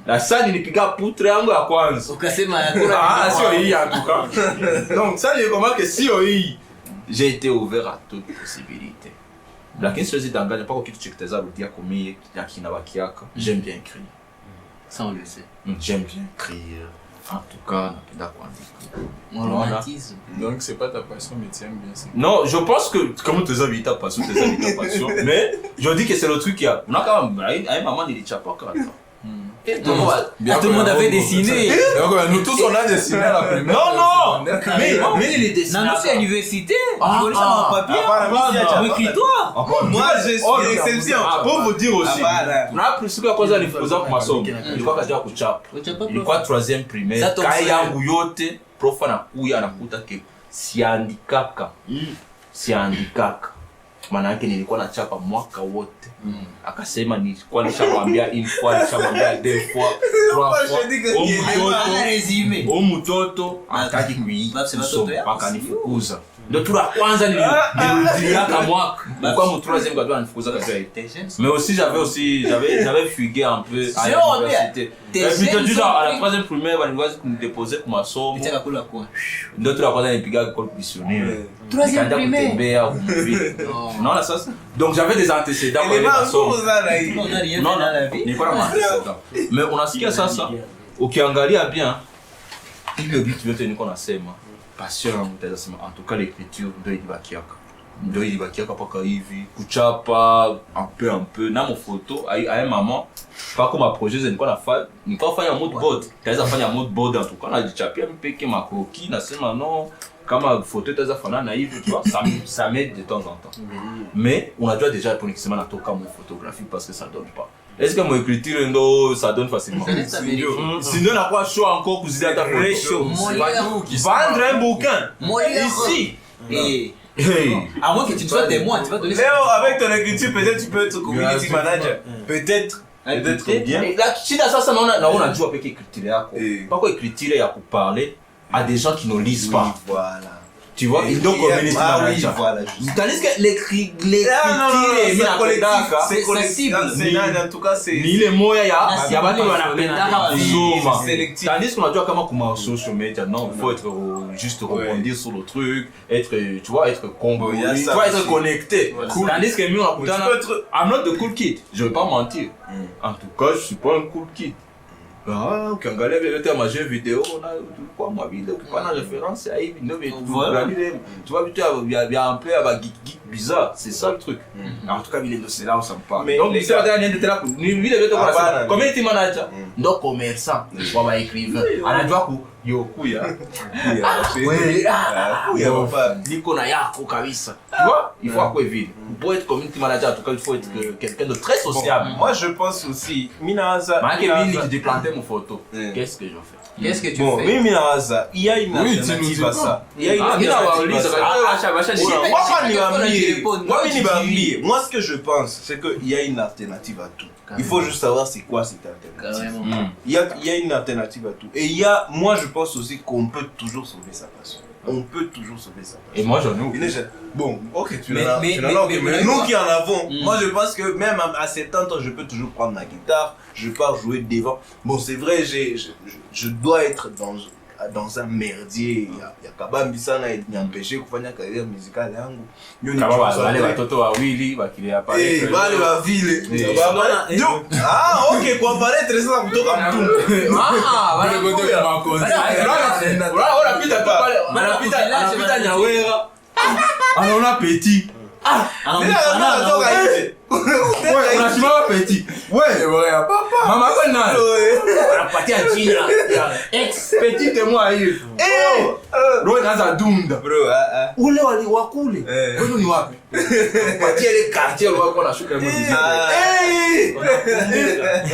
na sasa nilipiga poutre yangu ya kwanza ukasema hakuna sio hii en tout cas donc ça je comprends que sio hii j'ai été ouvert à toutes les possibilités lakini siwezi danganya pako kitu chikiteza rudia kumie yakina bakiaka j'aime bien écrire ça on le sait j'aime bien écrire en tout cas napenda kuandika romantisme donc c'est pas ta passion mais tu aimes bien ça non je pense que comme tes avis ta passion mais je dis que c'est le truc qui a on a quand même à maman nilichapa quand tout le monde avait dessiné. Nous tous on a dessiné à la première. Non mais il est dessiné. Non, c'est à l'université. On connaît ça en papier. On écrit toi. Moi je suis exception. Pour vous dire aussi. On a plus que kwanza nilifuza kwa masomo. Ilikuwa kazi ya kuchapa. Ilikuwa 3e primaire. Kai yangu yote prof anakuja anakuta ke siandikaka. Maana yake nilikuwa nachapa mwaka wote. Akasema nilikuwa nishamwambia une fois, nishamwambia deux fois, trois fois. Mtoto hataki kuisoma akanifukuza. Ndio tu la kwanza niliaka mwaka. Kwa mon troisième cadeau anifukuza kabisa. Mais aussi j'avais fugué un peu à l'université. Et puis tout à la troisième primaire waliweza kunideposer kwa masomo. Nitaka kula kwa. Ndio tu la kwanza nipiga école missionnaire. Troisième primaire. Kutembea kumvile. Non là ça. Donc j'avais des antécédents kwa masomo. On a rien fait dans la vie. Nilikuwa na antécédents. Mais unasikia sasa ukiangalia bien ile vitu vyote niko nasema passion yangu tazama en tout cas l'écriture ndio ilibakiaka paka hivi kuchapa un peu na mon photo à un moment pas comme un projet nilikuwa nafanya mood board taweza fanya mood board en tout cas najichapia mpeke makoki nasema non kama photo taweza fanana hivi tu vois ça m'aide de temps en temps mais on a déjà pour nikisema natoka mon photographie parce que ça donne pas. Est-ce que mon écriture ça donne facilement? Sinon, on a quoi chaud encore cousin à ta Très chaud. Vendre un bouquin ici. À moins que tu sois témoin, tu vas donner. Léo, avec ton écriture, peut-être tu peux être community manager. Peut-être bien. Là, si dans ça, on a joué avec l'écriture. Pourquoi l'écriture pour parler à des gens qui ne lisent pas? Voilà. Tu vois, ils doivent communiquer manager. Tandis que l'écriture est mis en collectif, c'est collectif. En tout cas, c'est. Ni les mots, il y a pas de kusoma. Tandis qu'on a dit comment comment social media, non, il faut être juste rebondir sur le truc, être, tu vois, être combo, tu vois, être connecté. Tandis que nous, on a I'm not the cool kid. Je vais pas mentir. En tout cas, je suis pas un cool kid. Ah, quand Galère était ma jeu vidéo, on a quoi moi vidéo qui pas de référence à une vidéo mais tu vois il y a un peu geek bizarre, c'est ça le truc. En tout cas, il est c'est là où ça me parle. Donc c'est la dernière de là lui il devait être community manager, donc commerçant, on va écrivain. On a dit yo kuya. Oui, pas niko na yako kabisa. Tu vois, il faut quoi vivre. Pour être community manager en tout cas, il faut être quelqu'un de très sociable. Moi je pense aussi Minaza Kevin qui déplantait mon photo. Qu'est-ce que je fais? Qu'est-ce que tu bon, fais? Oui, Minaza, il y a une alternative à ça. Il y a une alternative à ça. Moi, ce que je pense, c'est qu'il y a une alternative à tout. Il faut juste savoir c'est quoi cette alternative. Il y a une alternative à tout. Et il y a, moi je pense aussi qu'on peut toujours sauver sa passion. On peut toujours sauver sa passion. Et moi j'en ai. Bon, ok, tu l'as. Mais nous qui en avons, moi je pense que même à 70 ans, je peux toujours prendre ma guitare, je pars jouer devant. Bon, c'est vrai, je dois être dans un merdier. Il y a Kabambi sana empêché de faire une carrière musicale. Wale watoto wawili wakiliapale. Wale wa vile. Ah, ok, kwa paraître ça kutoka mtu. Wanapita Nyawera. Anaona petit. Unasimama petit. Ouais, papa. Mama kwa nani? Anapatia jina ya ex petit de moi hiyo. Roho inaanza dunda. Bro, ule wa kule. Wewe ni wapi? Patia ile quartier wako na shuka muziki.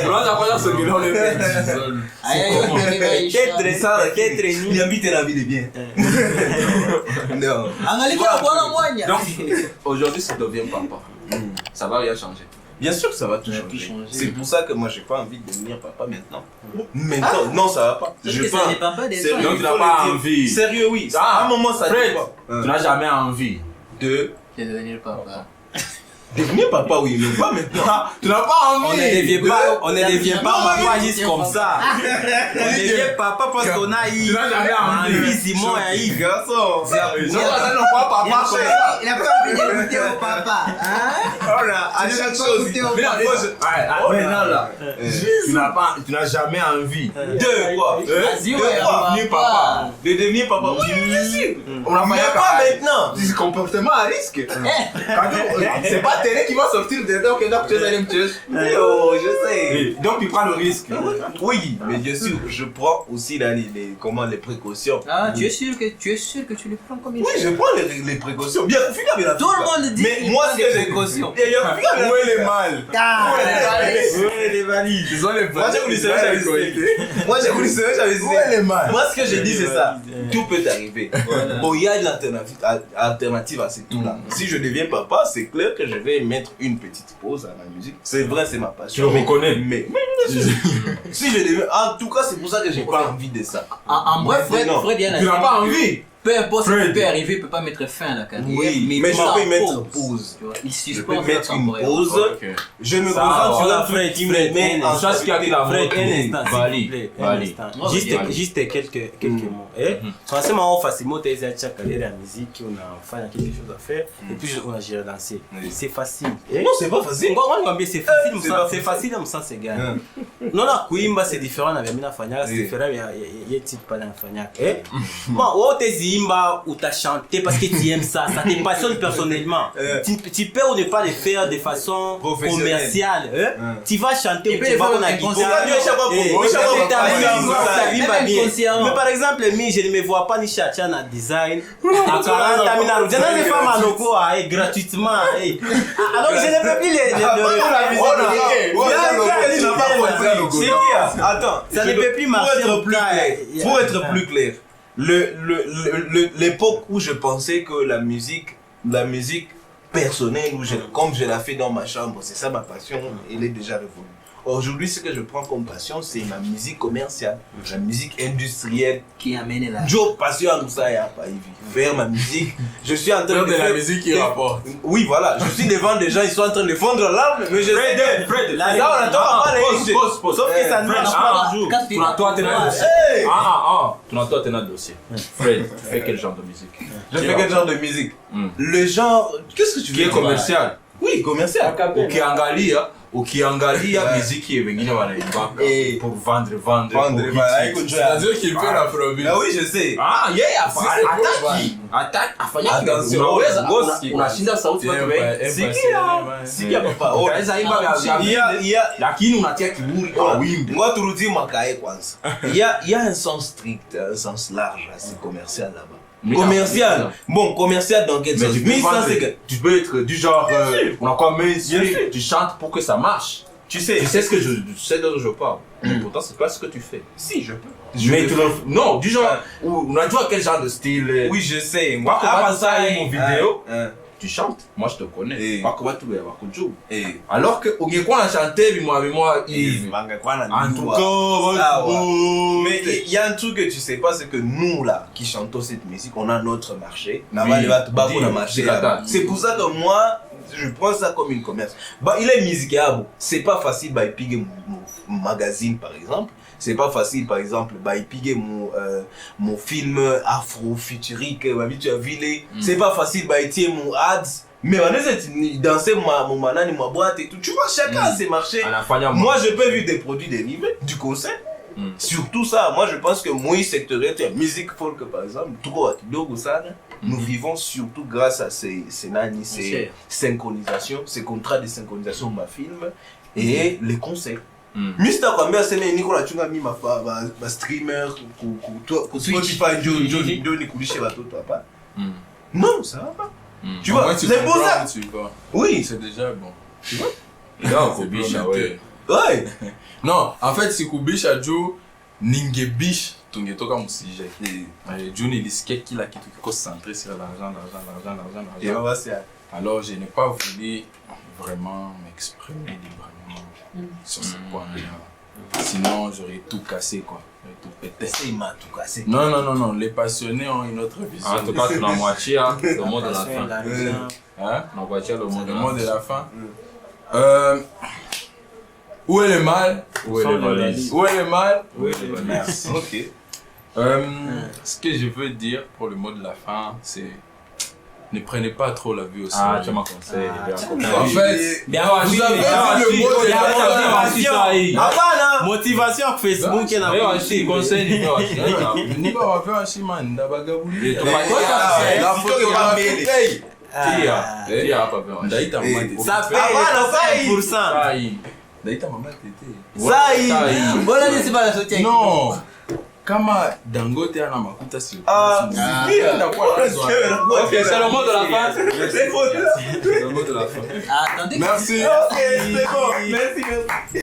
Unaanza kwanza sogea ule petit. Niambie la vie est bien. Non. Angalia bwana mwanya. Donc aujourd'hui ça devient papa. Ça va rien changer. Bien sûr que ça va tout changer. C'est pour ça que moi j'ai pas envie de devenir papa maintenant. Maintenant, non, ça va pas. Je pas. Sérieux, donc tu n'as pas envie. Sérieux, oui. À un moment, ça ne pas. Tu n'as jamais envie de devenir papa. Devenir papa, oui, mais pas maintenant. Tu n'as pas envie. On ne devient pas papa juste comme ça. On devient papa parce qu'on a eu. Tu n'as jamais envie. Simon a eu. Garçon. Non, ça n'a pas papa. Il a pas envie d'écouter au papa. Voilà, à chaque chose. Mais non, là. Tu n'as jamais envie. De quoi? Devenir papa. De devenir papa. Oui, bien sûr. On n'a pas maintenant. C'est comportement à risque. C'est pas télé qui va sortir dedans que donc tu es allé me tuer. Oh, je sais. Donc tu prends le risque. Oui, mais bien sûr, je prends aussi les précautions. Ah, tu es sûr que tu les prends comme il faut? Oui, je prends les précautions. Bien, tout le monde dit. Mais moi, c'est les précautions. Où est les mâles? Où est les valises? Ils ont les Moi, j'ai voulu savoir, j'avais dit. Où est les mâles? Moi, ce que j'ai dit, c'est ça. Tout peut arriver. Bon, il y a une alternative à ces tout-là. Si je deviens papa, c'est clair que je vais mettre une petite pause à la musique. C'est vrai, c'est ma passion. Tu le reconnais? Mais si je deviens... En tout cas, c'est pour ça que j'ai pas envie de ça. En bref, Fred, tu n'as pas envie. peu importe ce qui peut arriver, il peut pas mettre fin à la carrière. Oui, mais je peux y mettre pause. Il Je peux suspend mettre une pause. Ok. Je me concentre sur un truc qui me met en Ça, ce qui a été la Fred, mode. un instant, s'il Valide, vous plaît, un valide. instant. Juste quelques mots. Forcément, facilement, tu as chaque carrière de musique, on a enfin quelque chose à faire, et puis on a géré danser. C'est facile. Non, c'est pas facile. C'est facile, c'est facile, dans le sens c'est gars. Non, la kuimba c'est différent, na Mina Fanya, c'est différent, il y a type pas dans Fanya. Bon, oh, t'es zimba ou t'as chanté parce que tu aimes ça te passionne personnellement. Tu peux ou ne pas le faire de façon commerciale. Tu vas chanter ou tu vas la guitare. Mais par exemple, je ne me vois pas ni Chacha na design. À 40 ans, je ne fais pas logo gratuitement. Alors je ne peux plus Attends, ça ne peut plus marcher. Pour être plus clair, l'époque où je pensais que la musique personnelle, comme je la fais dans ma chambre, c'est ça ma passion, elle est déjà révolue. Aujourd'hui, ce que je prends comme passion, c'est ma musique commerciale, la musique industrielle. Qui amène la... Joe passion à ça, faire ma musique. Je suis en train de faire de la musique qui rapporte. Oui, voilà. Je suis devant des gens, ils sont en train de fondre l'arme, mais je sais Fred, là, on attend pas les sauf que ça ne marche pas toujours. Tu n'as toi, t'es dans le dossier. Tu n'as toi, t'es dans le dossier. Fred, tu fais quel genre de musique? Je fais quel genre de musique? Le genre... Qu'est-ce que tu veux dire? Qui est commercial. Oui, commercial. Ukiangalia muziki wengine wanaimba pour vendre. C'est-à-dire qu'il fait l'afrobeat. Ah oui, je sais. Attaque afanya attention, unashinda sauti watu wengi. Sikia papa. Unaweza imba lakini unatia kiburi kwa wimbo. Ngoja turudie mwakae kwanza. Il y a un sens strict, un sens large, c'est commercial là-bas. Commercial. Bon, commercial dans quel sens? Tu peux être du genre, on a quoi mainstream, tu chantes pour que ça marche. Tu sais ce dont je parle. Pourtant, c'est pas ce que tu fais. Si, je peux. Non, du genre, on a joué à quel genre de style? Oui, je sais. Moi, avant ça, mon vidéo, tu chantes. Moi, je te connais. Alors que, on a chanté, moi, Yves. En tout cas, mais il y a un truc que tu sais pas, c'est que nous, là, qui chantons cette musique, on a notre marché. C'est pour ça que moi, je prends ça comme une commerce. Il est musicable. C'est pas facile, piquer mon magazine, par exemple. C'est pas facile, par exemple, piquer mon film afro-futurique, tu as vu c'est pas facile, tirer mon ads. Mais danser mon manane, ma boîte et tout. Tu vois, chacun a ses marchés. Moi, je peux vivre des produits dérivés, du concert. Surtout ça, moi je pense que moi, sectoriel, tu as musique folk par exemple, nous vivons surtout grâce à ces synchronisations, ces contrats de synchronisation ma film et les concerts. Mr. Kwambia c'est Nicolas Chunga mi ma streamer ku Spotify Johnny kulisha watoto hapa. Non, ça va pas. Tu vois, c'est pour ça. Oui, c'est déjà bon. Tu vois? Non, Kubisha, ouais. Ouais. Non, en fait, si Kubisha Joe ningebish tungetoka musije. Joe nilisikia kila kitu kiko centré sur l'argent. Alors, je n'ai pas voulu vraiment m'exprimer librement sur ce point-là. Sinon, j'aurais tout cassé, quoi. Tout pété. Il m'a tout cassé. Non, les passionnés ont une autre vision. En tout cas, tu l'as moitié, le mot de la fin. Hein? On va dire le mot de la fin. Où est le mal? Où est le valise? Où est le mal? Où est le valise? Ok. Ce que je veux dire pour le mot de la fin, c'est ne prenez pas trop la vie au sérieux. Ah, tu m'as conseillé. En fait, vous avez dit le mot de la fin. Motivation Facebook et la aussi conseil. Ni pas faire un chiman d'abagabuli. La photo va mêler. Ndaita mama tete. Ça fait 5%. Ndaita mama tete. Zai. Bona ni sipa la sotia. Non. Kama Dangote ana makuta sio. Ok, c'est le mot de la fin. C'est le mot de la fin. Attendez. Merci. Ok, c'est bon. Merci.